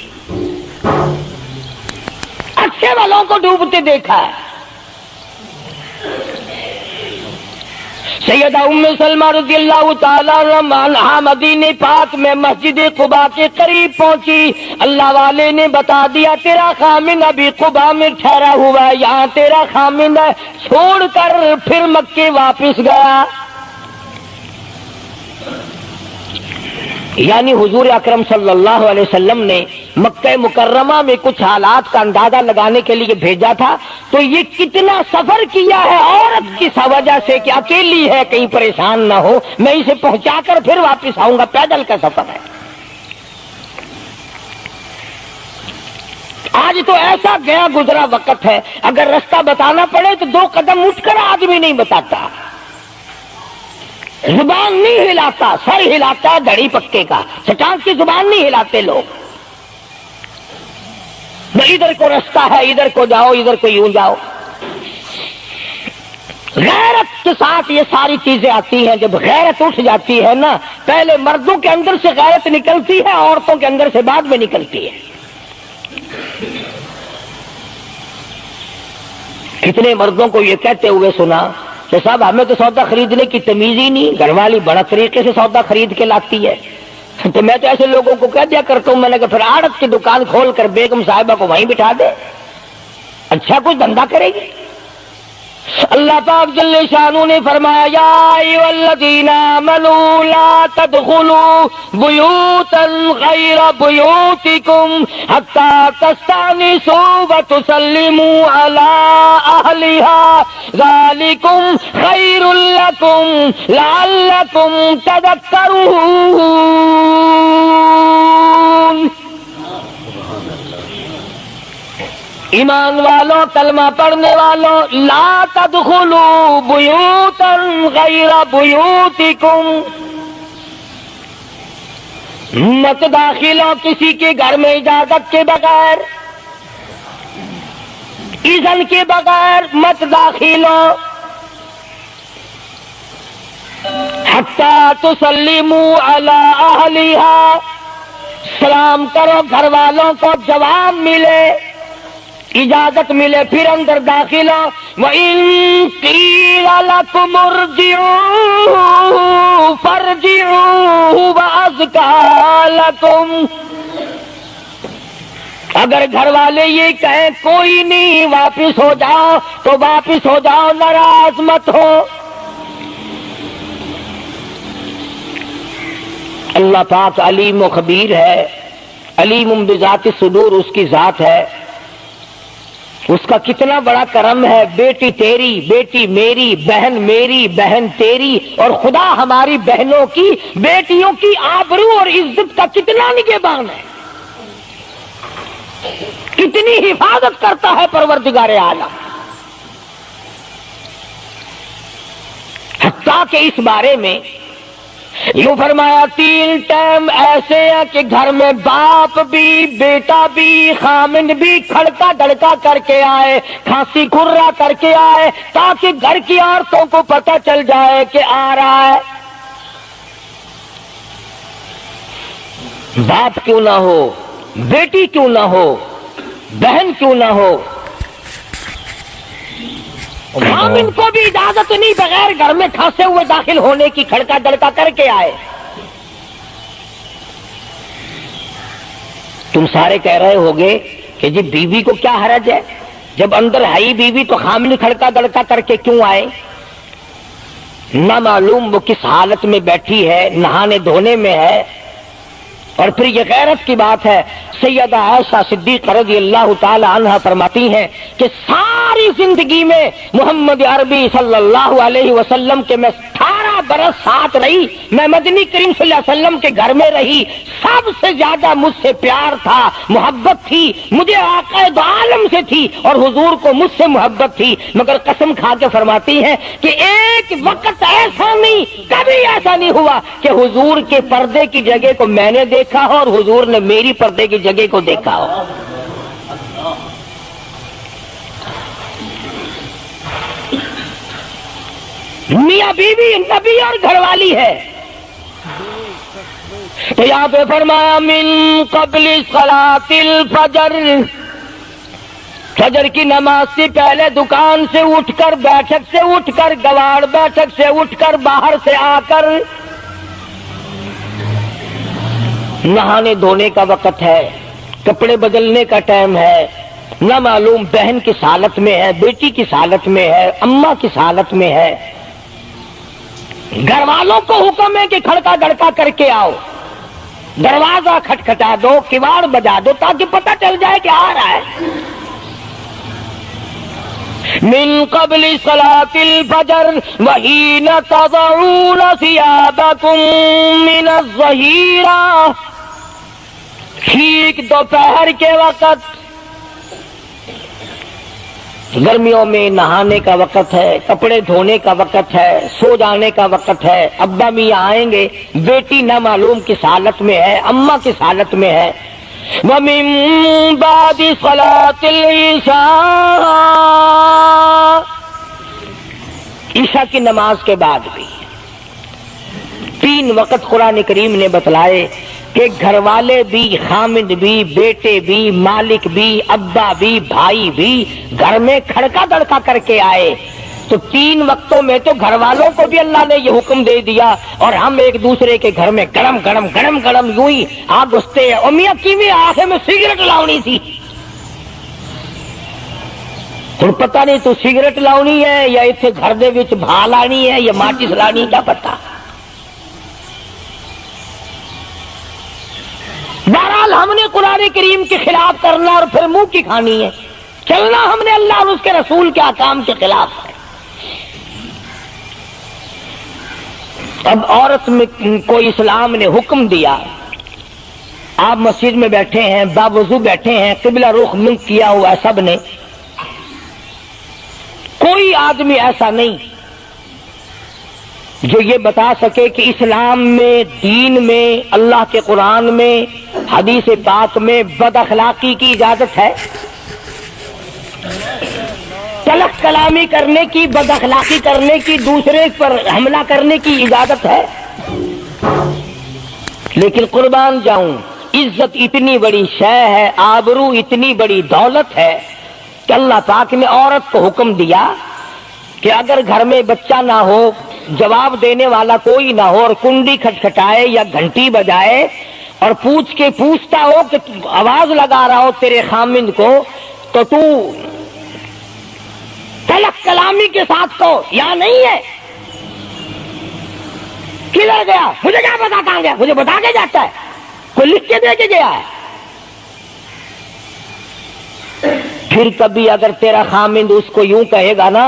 Speaker 2: اچھے والوں کو ڈوبتے دیکھا ہے۔ سیدہ ام سلمہ رضی اللہ تعالیٰ عنہا مدینے پاک میں مسجد قباء کے قریب پہنچی، اللہ والے نے بتا دیا تیرا خامن ابھی قباء میں ٹھہرا ہوا ہے، یہاں تیرا خامن ہے، چھوڑ کر پھر مکے واپس گیا۔ یعنی حضور اکرم صلی اللہ علیہ وسلم نے مکہ مکرمہ میں کچھ حالات کا اندازہ لگانے کے لیے بھیجا تھا، تو یہ کتنا سفر کیا ہے عورت کی وجہ سے کہ اکیلی ہے، کہیں پریشان نہ ہو، میں اسے پہنچا کر پھر واپس آؤں گا، پیدل کا سفر ہے۔ آج تو ایسا گیا گزرا وقت ہے، اگر رستہ بتانا پڑے تو 2 قدم اٹھ کر آدمی نہیں بتاتا، زبان نہیں ہلاتا، سر ہلاتا ہے دھڑی پکے کا، چٹان کی زبان نہیں ہلاتے لوگ، ادھر کو رستہ ہے، ادھر کو جاؤ، ادھر کو یوں جاؤ۔ غیرت کے ساتھ یہ ساری چیزیں آتی ہیں، جب غیرت اٹھ جاتی ہے نا، پہلے مردوں کے اندر سے غیرت نکلتی ہے، عورتوں کے اندر سے بعد میں نکلتی ہے۔ کتنے مردوں کو یہ کہتے ہوئے سنا کہ صاحب ہمیں تو سودا خریدنے کی تمیز ہی نہیں، گھر والی بڑا طریقے سے سودا خرید کے لاتی ہے، تو میں تو ایسے لوگوں کو کہہ دیا کرتا ہوں، میں نے کہا پھر آڑت کی دکان کھول کر بیگم صاحبہ کو وہیں بٹھا دے، اچھا کچھ دھندا کرے گی۔ اللہ پاک جل شانہ نے فرمایا یا ایھا الذین آمنوا لا تدخلوا بیوتا غیر بیوتکم حتی تستأنسوا وتسلموا علی اہلہا ذالکم خیر لکم لعلکم تذکرون۔ ایمان والوں، کلمہ پڑھنے والوں، لا تدخلوا بیوتا غیر بیوتکم، مت داخل ہو کسی کے گھر میں اجازت کے بغیر، اذن کے بغیر مت داخل ہو، حتی تسلموا علی اہلہا، سلام کرو گھر والوں کو، جواب ملے، اجازت ملے، پھر اندر داخل ہو۔ وَإِن قِيلَ لَكُمُ ارْجِعُوا فَارْجِعُوا هُوَ أَزْكَىٰ لَكُمْ، اگر گھر والے یہ کہیں کوئی نہیں واپس ہو جاؤ تو واپس ہو جاؤ، ناراض مت ہو۔ اللہ پاک علیم و خبیر ہے، علیم بذات الصدور اس کی ذات ہے، اس کا کتنا بڑا کرم ہے، بیٹی تیری، بیٹی میری، بہن میری، بہن تیری، اور خدا ہماری بہنوں کی، بیٹیوں کی آبرو اور عزت کا کتنا نگہبان ہے، کتنی حفاظت کرتا ہے پروردگار عالم۔ حتیٰ کہ اس بارے میں یوں فرمایا 3 ٹائم ایسے ہیں کہ گھر میں باپ بھی، بیٹا بھی، خامند بھی کھڑکا دڑکا کر کے آئے، کھانسی کھرا کر کے آئے، تاکہ گھر کی عورتوں کو پتہ چل جائے کہ آ رہا ہے۔ باپ کیوں نہ ہو، بیٹی کیوں نہ ہو، بہن کیوں نہ ہو، خامن کو بھی اجازت نہیں بغیر گھر میں کھانسے ہوئے داخل ہونے کی، کھڑکا دڑکا کر کے آئے۔ تم سارے کہہ رہے ہوگے کہ جی بیوی کو کیا حرج ہے، جب اندر ہے ہی بیوی تو خامن کھڑکا دڑکا کر کے کیوں آئے؟ نہ معلوم وہ کس حالت میں بیٹھی ہے، نہانے دھونے میں ہے۔ اور پھر یہ غیرت کی بات ہے، سیدہ عائشہ صدیقہ رضی اللہ تعالی عنہا فرماتی ہیں کہ ساری زندگی میں محمد عربی صلی اللہ علیہ وسلم کے میں 18 برس ساتھ رہی، میں مدنی کریم صلی اللہ علیہ وسلم کے گھر میں رہی، سب سے زیادہ مجھ سے پیار تھا، محبت تھی، مجھے آقا دو عالم سے تھی، اور حضور کو مجھ سے محبت تھی، مگر قسم کھا کے فرماتی ہیں کہ ایک وقت ایسا نہیں، کبھی ایسا نہیں ہوا کہ حضور کے پردے کی جگہ کو میں نے دیکھا ہو اور حضور نے میری پردے کی جگہ کو دیکھا ہو۔ میاں بیوی نبی اور گھر والی ہے، تو یہاں پہ فرمایا من قبل صلاۃ الفجر، فجر کی نماز سے پہلے دکان سے اٹھ کر، بیٹھک سے اٹھ کر، گواڑ بیٹھک سے اٹھ کر، باہر سے آ کر نہانے دھونے کا وقت ہے، کپڑے بدلنے کا ٹائم ہے، نہ معلوم بہن کس حالت میں ہے، بیٹی کس حالت میں ہے، اماں کس حالت میں ہے۔ گھر والوں کو حکم ہے کہ کھڑکا دڑکا کر کے آؤ، دروازہ کھٹکھٹا دو، کواڑ بجا دو، تاکہ پتہ چل جائے کہ آ رہا ہے۔ من قبل صلاة الفجر وحین تضعون ثیابکم من الظہیرہ، ٹھیک دوپہر کے وقت، گرمیوں میں نہانے کا وقت ہے، کپڑے دھونے کا وقت ہے، سو جانے کا وقت ہے، ابا میاں آئیں گے، بیٹی نہ معلوم کس حالت میں ہے، اماں کس حالت میں ہے۔ وَمِن بَعْدِ صَلَاةِ الْعِشَاءِ، عشاء کی نماز کے بعد بھی 3 وقت قرآن کریم نے بتلائے کہ گھر والے بھی، خامد بھی، بیٹے بھی، مالک بھی، ابا بھی، بھائی بھی گھر میں کھڑکا دڑکا کر کے آئے، تو 3 وقتوں میں تو گھر والوں کو بھی اللہ نے یہ حکم دے دیا، اور ہم ایک دوسرے کے گھر میں گرم گرم گرم گرم یوں ہی آگ گھستے ہیں، اور میاں کیویں آنکھ میں سگریٹ لاؤنی سی، ہن پتہ نہیں تو سگریٹ لاؤنی ہے یا اتنے گھر دے وچ بھا لانی ہے یا ماچس لانی، کیا پتہ۔ بہرحال ہم نے قرآن کریم کے خلاف کرنا اور پھر منہ کی کھانی ہے، چلنا ہم نے اللہ اور اس کے رسول کے احکام کے خلاف ہے۔ اب عورت میں کو اسلام نے حکم دیا، آپ مسجد میں بیٹھے ہیں، باوضو بیٹھے ہیں، قبلہ رخ منہ کیا ہوا ہے سب نے، کوئی آدمی ایسا نہیں جو یہ بتا سکے کہ اسلام میں، دین میں، اللہ کے قرآن میں، حدیث پاک میں بد اخلاقی کی اجازت ہے، تلخ کلامی کرنے کی، بد اخلاقی کرنے کی، دوسرے پر حملہ کرنے کی اجازت ہے۔ لیکن قربان جاؤں، عزت اتنی بڑی شے ہے، آبرو اتنی بڑی دولت ہے کہ اللہ پاک نے عورت کو حکم دیا کہ اگر گھر میں بچہ نہ ہو، جواب دینے والا کوئی نہ ہو، اور کنڈی کھٹکھٹائے یا گھنٹی بجائے اور پوچھتا ہو کہ آواز لگا رہا ہو تیرے خامند کو، تو تو تلخ کلامی کے ساتھ کو یا نہیں ہے، کدھر گیا، مجھے کیا پتا کہاں گیا، مجھے بتا کے جاتا ہے، کوئی لکھ کے دے کے گیا ہے۔ پھر کبھی اگر تیرا خامند اس کو یوں کہے گا نا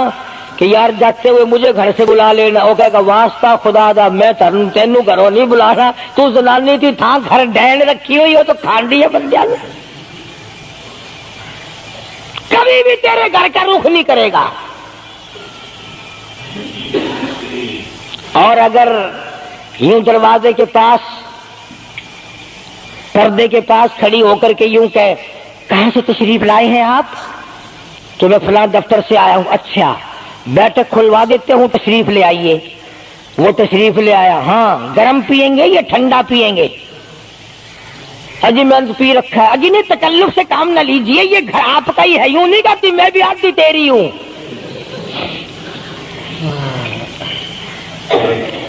Speaker 2: کہ یار جاتے ہوئے مجھے گھر سے بلا لینا، وہ کہے گا واسطہ خدا دا میں تینوں گھروں نہیں بلانا، تو زنانی تھی تھا گھر ڈین رکھی ہوئی ہو تو کھانڈی ہے بن جانا، کبھی بھی تیرے گھر کا رخ نہیں کرے گا۔ اور اگر یوں دروازے کے پاس، پردے کے پاس کھڑی ہو کر کے یوں کہے کہاں سے تشریف لائے ہیں آپ، تو میں فلاں دفتر سے آیا ہوں، اچھا بیٹھک کھلوا دیتے ہوں، تشریف لے آئیے، وہ تشریف لے آیا، ہاں گرم پیئیں گے یا ٹھنڈا پیئیں گے، اجی میں پی رکھا ہے، اجی نہیں تکلف سے کام نہ لیجئے، یہ گھر آپ کا ہی ہے، یوں نہیں کہتی میں بھی آدھی تیری ہوں،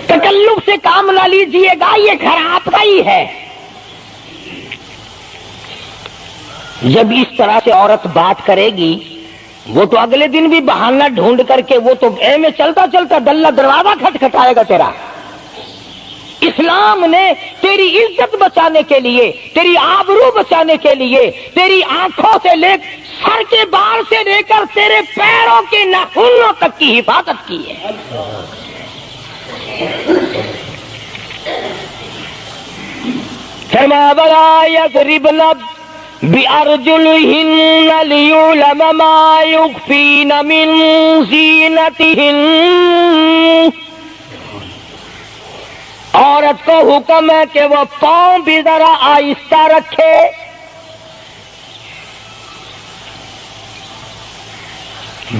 Speaker 2: تکلف سے کام نہ لیجئے گا، یہ گھر آپ کا ہی ہے۔ جب اس طرح سے عورت بات کرے گی، وہ تو اگلے دن بھی بہانہ ڈھونڈ کر کے وہ تو اے میں چلتا چلتا دلہ دروازہ کھٹکھٹائے گا تیرا۔ اسلام نے تیری عزت بچانے کے لیے، تیری آبرو بچانے کے لیے، تیری آنکھوں سے لے سر کے بال سے لے کر تیرے پیروں کے ناخنوں تک کی حفاظت کی ہے۔ فرمایا وَلَا يَضْرِبْنَ بِأَرْجُلِهِنَّ لِيُعْلَمَ مَا يُخْفِينَ مِنْ زِينَتِهِنَّ۔ عورت کو حکم ہے کہ وہ پاؤں بھی ذرا آہستہ رکھے،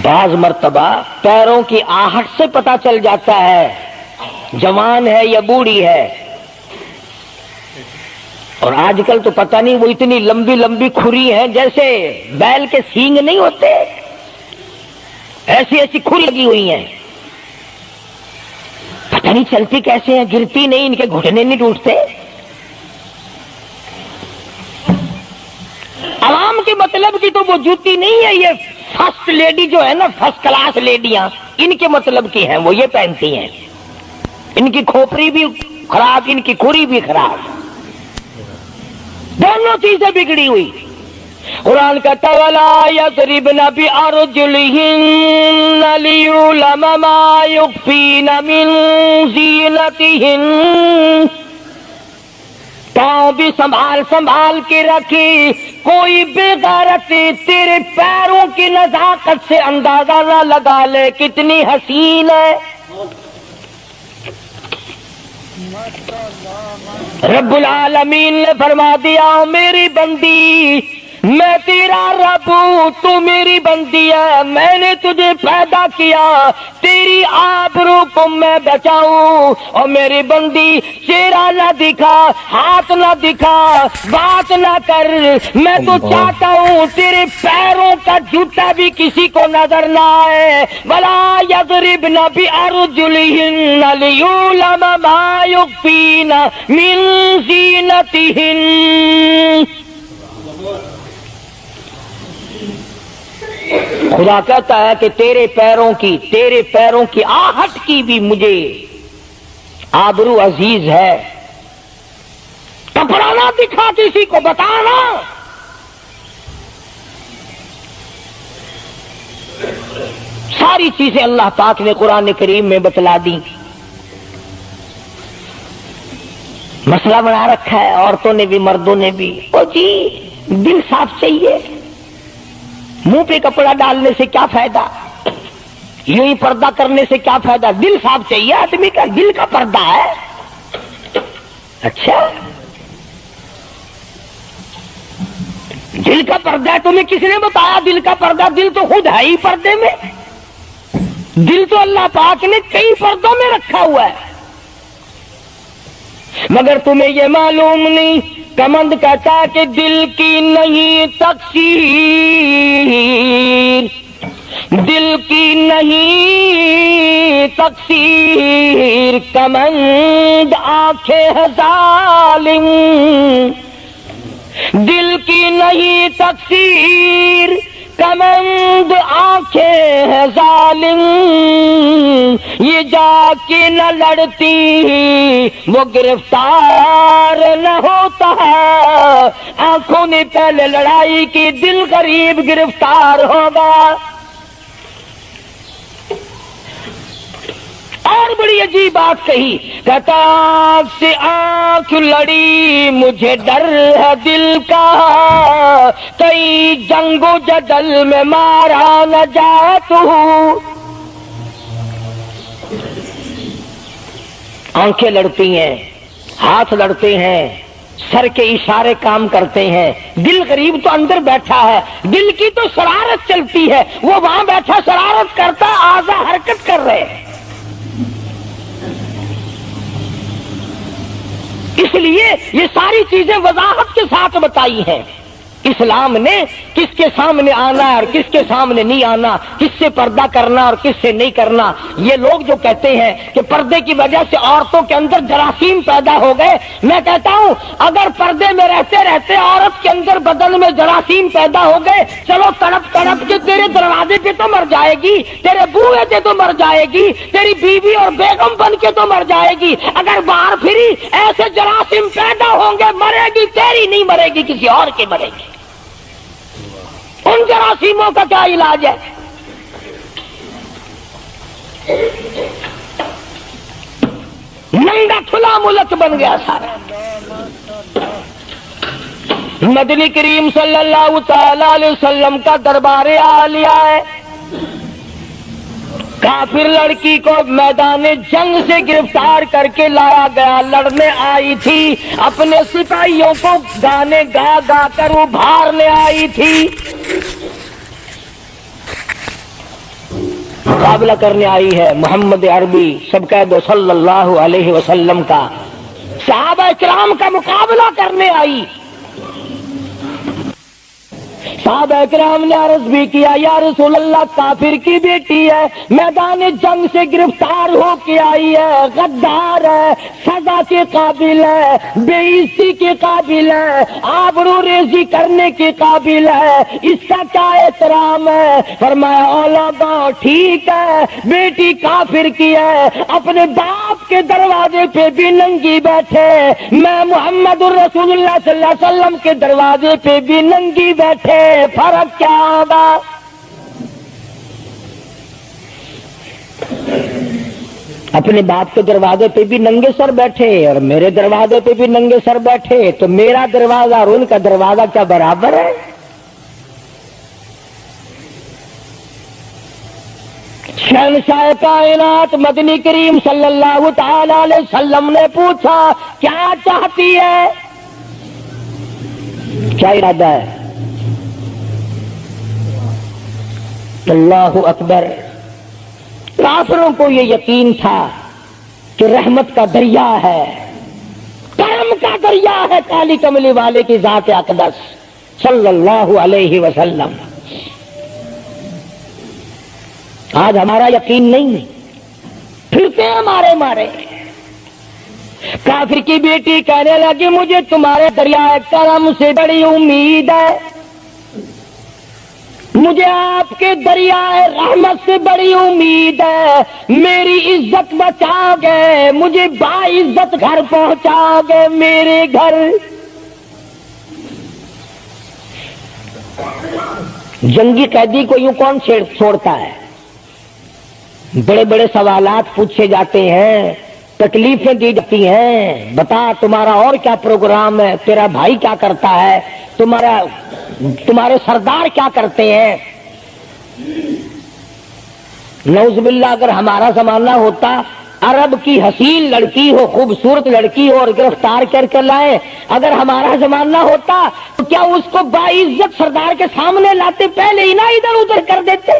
Speaker 2: بعض مرتبہ پیروں کی آہٹ سے پتہ چل جاتا ہے جوان ہے یا بوڑھی ہے، اور آج کل تو پتہ نہیں وہ اتنی لمبی لمبی کھری ہیں جیسے بیل کے سینگ نہیں ہوتے، ایسی ایسی کھری لگی ہوئی ہیں، پتہ نہیں چلتی کیسے ہیں، گرتی نہیں، ان کے گھٹنے نہیں ٹوٹتے۔ عوام کے مطلب کی تو وہ جوتی نہیں ہے، یہ فرسٹ لیڈی جو ہے نا، فرسٹ کلاس لیڈیاں، ان کے مطلب کی ہیں، وہ یہ پہنتی ہیں، ان کی کھوپڑی بھی خراب، ان کی کھری بھی خراب، دونوں چیزیں بگڑی ہوئی۔ قرآن کہتا وَلَا يَضْرِبْنَ بِأَرْجُلِهِنَّ لِيُعْلَمَ مَا يُخْفِينَ مِنْ زِينَتِهِنَّ۔ پاؤں بھی سنبھال سنبھال کے رکھی، کوئی بے غیرت تیرے پیروں کی نزاکت سے اندازہ نہ لگا لے کتنی حسین ہے۔ رب العالمین نے فرما دیا میری بندی میں تیرا رب ہوں، تو میری بندی ہے، میں نے تجھے پیدا کیا، تیری آبرو کو میں بچاؤں، اور میری بندی چہرہ نہ دکھا، ہاتھ نہ دکھا، بات نہ کر، میں تو چاہتا ہوں تیرے پیروں کا جوتا بھی کسی کو نظر نہ آئے، وَلَا يَضْرِبْنَ بِأَرْجُلِهِنَّ لِيُعْلَمَ مَا يُخْفِينَ مِنْ زِينَتِهِنَّ۔ خدا کہتا ہے کہ تیرے پیروں کی آہٹ کی بھی مجھے آبرو عزیز ہے، کپڑا نہ دکھا کسی کو، بتانا۔ ساری چیزیں اللہ پاک نے قرآن کریم میں بتلا دی۔ مسئلہ بنا رکھا ہے عورتوں نے بھی مردوں نے بھی، او جی دل صاف چاہیے، منہ پہ کپڑا ڈالنے سے کیا فائدہ، یوں ہی پردہ کرنے سے کیا فائدہ، دل صاف چاہیے آدمی کا، دل کا پردہ ہے۔ اچھا دل کا پردہ ہے، تمہیں کس نے بتایا دل کا پردہ؟ دل تو خود ہے ہی پردے میں، دل تو اللہ پاک نے کئی پردوں میں رکھا ہوا ہے، مگر تمہیں یہ معلوم نہیں۔ کمند کہتا ہے کہ دل کی نہیں تقصیر، دل کی نہیں تقصیر، کمند آنکھیں ہے ظالم، دل کی نہیں تقصیر، کمند آنکھیں ہے ظالم، یہ جا کے نہ لڑتی وہ گرفتار نہ ہوتا، آنکھوں نے پہلے لڑائی کی، دل غریب گرفتار ہوگا۔ اور بڑی عجیب بات کہی، کہتا آنکھ سے آنکھ لڑی مجھے ڈر ہے دل کا، کئی جنگ و جدل میں مارا نہ جائے تو۔ آنکھیں لڑتی ہیں، ہاتھ لڑتے ہیں، سر کے اشارے کام کرتے ہیں، دل غریب تو اندر بیٹھا ہے، دل کی تو شرارت چلتی ہے، وہ وہاں بیٹھا شرارت کرتا، اعضاء حرکت کر رہے ہیں۔ اس لیے یہ ساری چیزیں وضاحت کے ساتھ بتائی ہیں۔ اسلام نے کس کے سامنے آنا اور کس کے سامنے نہیں آنا، کس سے پردہ کرنا اور کس سے نہیں کرنا۔ یہ لوگ جو کہتے ہیں کہ پردے کی وجہ سے عورتوں کے اندر جراثیم پیدا ہو گئے، میں کہتا ہوں اگر پردے میں رہتے رہتے عورت کے اندر بدن میں جراثیم پیدا ہو گئے، چلو تڑپ تڑپ کے تیرے دروازے پہ تو مر جائے گی، تیرے بوئے پہ تو مر جائے گی، تیری بیوی اور بیگم بن کے تو مر جائے گی۔ اگر باہر پھری ایسے جراثیم پیدا ہوں گے، مرے گی تیری نہیں مرے گی، کسی اور کی مرے گی۔ ان جراثیموں کا کیا علاج ہے؟ ننگا کھلا ملک بن گیا سارا۔ مدنی کریم صلی اللہ تعالی علیہ وسلم کا دربار عالیہ ہے، کافر لڑکی کو میدان جنگ سے گرفتار کر کے لایا گیا، لڑنے آئی تھی، اپنے سپاہیوں کو گانے گا گا کر ابھارنے آئی تھی، مقابلہ کرنے آئی ہے محمد عربی، سب کہہ دو صلی اللہ علیہ وسلم کا، صحابہ کرام کا مقابلہ کرنے آئی۔ صحابہ کرام نے عرض بھی کیا، یا رسول اللہ کافر کی بیٹی ہے، میدان جنگ سے گرفتار ہو کے آئی ہے، غدار ہے، سزا کے قابل ہے، بے عزتی کے قابل ہے، آبرو ریزی کرنے کے قابل ہے، اس کا کیا احترام ہے؟ فرمایا اولادا ٹھیک ہے، بیٹی کافر کی ہے، اپنے باپ کے دروازے پہ بھی ننگی بیٹھے، میں محمد الرسول اللہ صلی اللہ علیہ وسلم کے دروازے پہ بھی ننگی بیٹھے، فرق کیا ہوگا؟ اپنے باپ کے دروازے پہ بھی ننگے سر بیٹھے اور میرے دروازے پہ بھی ننگے سر بیٹھے، تو میرا دروازہ اور ان کا دروازہ کیا برابر ہے؟ شہنشاہ کائنات مدنی کریم صلی اللہ تعالی علیہ وسلم نے پوچھا کیا چاہتی ہے، کیا ارادہ ہے؟ اللہ اکبر. کافروں کو یہ یقین تھا کہ رحمت کا دریا ہے، کرم کا دریا ہے کالی کملی والے کی ذات اقدس صلی اللہ علیہ وسلم. آج ہمارا یقین نہیں، پھرتے ہیں مارے. کافر کی بیٹی کہنے لگی مجھے تمہارے دریائے کرم سے بڑی امید ہے، مجھے آپ کے دریائے رحمت سے بڑی امید ہے. میری عزت بچا گے، مجھے باعزت گھر پہنچا گے. میرے گھر جنگی قیدی کو یوں کون چھوڑتا ہے؟ بڑے بڑے سوالات پوچھے جاتے ہیں، تکلیفیں دی جاتی ہیں. بتا تمہارا اور کیا پروگرام ہے، تیرا بھائی کیا کرتا ہے، تمہارے سردار کیا کرتے ہیں. نعوذ باللہ اگر ہمارا زمانہ ہوتا، عرب کی حسین لڑکی ہو، خوبصورت لڑکی ہو اور گرفتار کر لائے، اگر ہمارا زمانہ ہوتا تو کیا اس کو باعزت سردار کے سامنے لاتے؟ پہلے ہی نہ ادھر ادھر کر دیتے.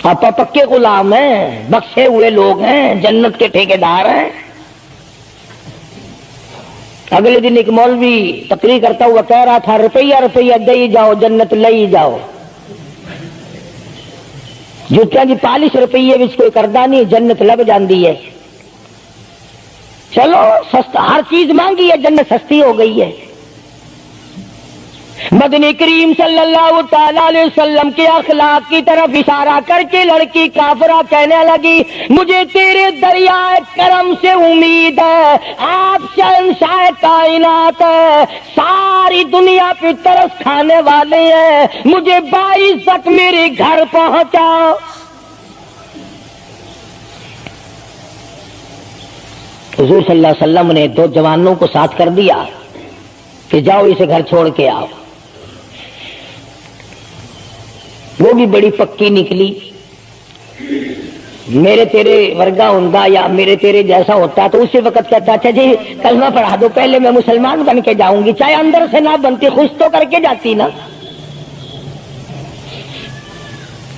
Speaker 2: آپ پکے غلام ہیں، بخشے ہوئے لوگ ہیں، جنت کے ٹھیکیدار ہیں. اگلے دن ایک مولوی تقریر کرتا ہوا کہہ رہا تھا روپیہ دے جاؤ جنت لے جاؤ. جوتیاں جی پالش روپیے وچ کوئی کردہ نہیں، جنت لب جاندی ہے. چلو سستا، ہر چیز مانگی ہے، جنت سستی ہو گئی ہے. مدنی کریم صلی اللہ تعالی علیہ وسلم کے اخلاق کی طرف اشارہ کر کے لڑکی کافرہ کہنے لگی مجھے تیرے دریائے کرم سے امید ہے، آپ شہنشاہ کائنات ہے، ساری دنیا پہ ترس کھانے والے ہیں، مجھے باعزت میرے گھر پہنچا. حضور صلی اللہ علیہ وسلم نے دو جوانوں کو ساتھ کر دیا کہ جاؤ اسے گھر چھوڑ کے آؤ. وہ بھی بڑی پکی نکلی. میرے تیرے ورگا ہوندا یا میرے تیرے جیسا ہوتا تو اسی وقت کہتا اچھا جی کلمہ پڑھا دو، پہلے میں مسلمان بن کے جاؤں گی، چاہے اندر سے نہ بنتی خوش تو کر کے جاتی نا.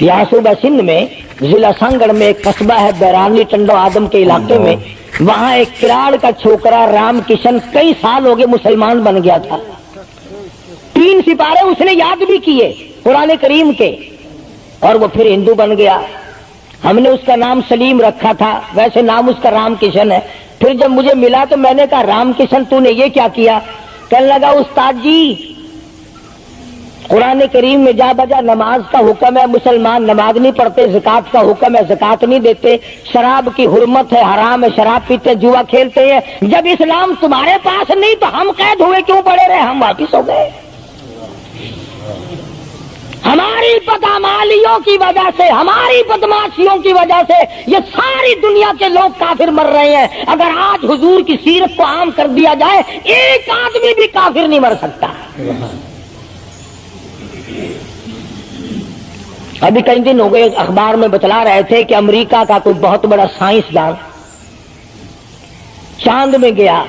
Speaker 2: یہاں صوبہ سندھ میں ضلع سانگڑ میں ایک قصبہ ہے بیرانی ٹنڈو آدم کے علاقے میں، وہاں ایک کراڑ کا چھوکرا رام کشن کئی سال ہو گئے مسلمان بن گیا تھا. 3 سپارے اس نے یاد بھی کیے قرآن کریم کے، اور وہ پھر ہندو بن گیا. ہم نے اس کا نام سلیم رکھا تھا، ویسے نام اس کا رام کشن ہے. پھر جب مجھے ملا تو میں نے کہا رام کشن تو نے یہ کیا کیا؟ کہنے لگا استاد جی قرآن کریم میں جا بجا نماز کا حکم ہے، مسلمان نماز نہیں پڑھتے، زکات کا حکم ہے زکات نہیں دیتے، شراب کی حرمت ہے حرام ہے، شراب پیتے جوا کھیلتے ہیں. جب اسلام تمہارے پاس نہیں تو ہم قید ہوئے کیوں پڑے رہے؟ ہم واپس ہو گئے. ہماری بدعمالیوں کی وجہ سے، ہماری بدماشیوں کی وجہ سے یہ ساری دنیا کے لوگ کافر مر رہے ہیں. اگر آج حضور کی سیرت کو عام کر دیا جائے ایک آدمی بھی کافر نہیں مر سکتا. ابھی کئی دن ہو گئے اخبار میں بتلا رہے تھے کہ امریکہ کا کوئی بہت بڑا سائنسدان چاند میں گیا،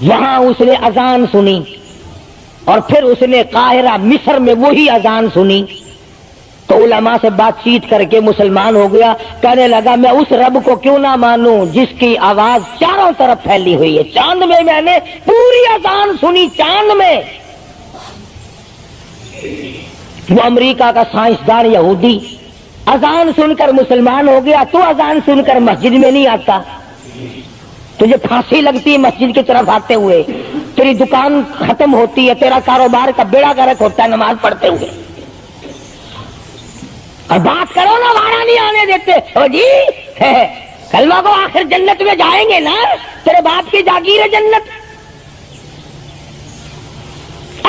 Speaker 2: وہاں اس نے اذان سنی اور پھر اس نے قاہرہ مصر میں وہی اذان سنی تو علماء سے بات چیت کر کے مسلمان ہو گیا. کہنے لگا میں اس رب کو کیوں نہ مانوں جس کی آواز چاروں طرف پھیلی ہوئی ہے. چاند میں نے پوری اذان سنی، چاند میں. وہ امریکہ کا سائنسدان یہودی اذان سن کر مسلمان ہو گیا. تو اذان سن کر مسجد میں نہیں آتا، تجھے پھانسی لگتی ہے مسجد کی طرف آتے ہوئے، تیری دکان ختم ہوتی ہے، تیرا کاروبار کا بیڑا گرک ہوتا ہے نماز پڑھتے ہوئے. اور بات کرو نا وہاں نہیں آنے دیتے. او جی کلمہ کو آخر جنت میں جائیں گے نا، تیرے باپ کی جاگیر ہے جنت.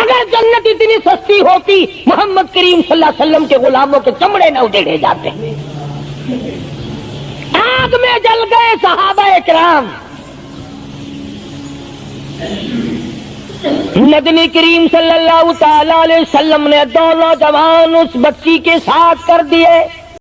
Speaker 2: اگر جنت اتنی سستی ہوتی محمد کریم صلی اللہ علیہ وسلم کے غلاموں کے چمڑے نہ اجڑے جاتے. آگ میں جل گئے صحابہ کرام. مدنی کریم صلی اللہ تعالی علیہ وسلم نے دو نوجوان اس بچی کے ساتھ کر دیے.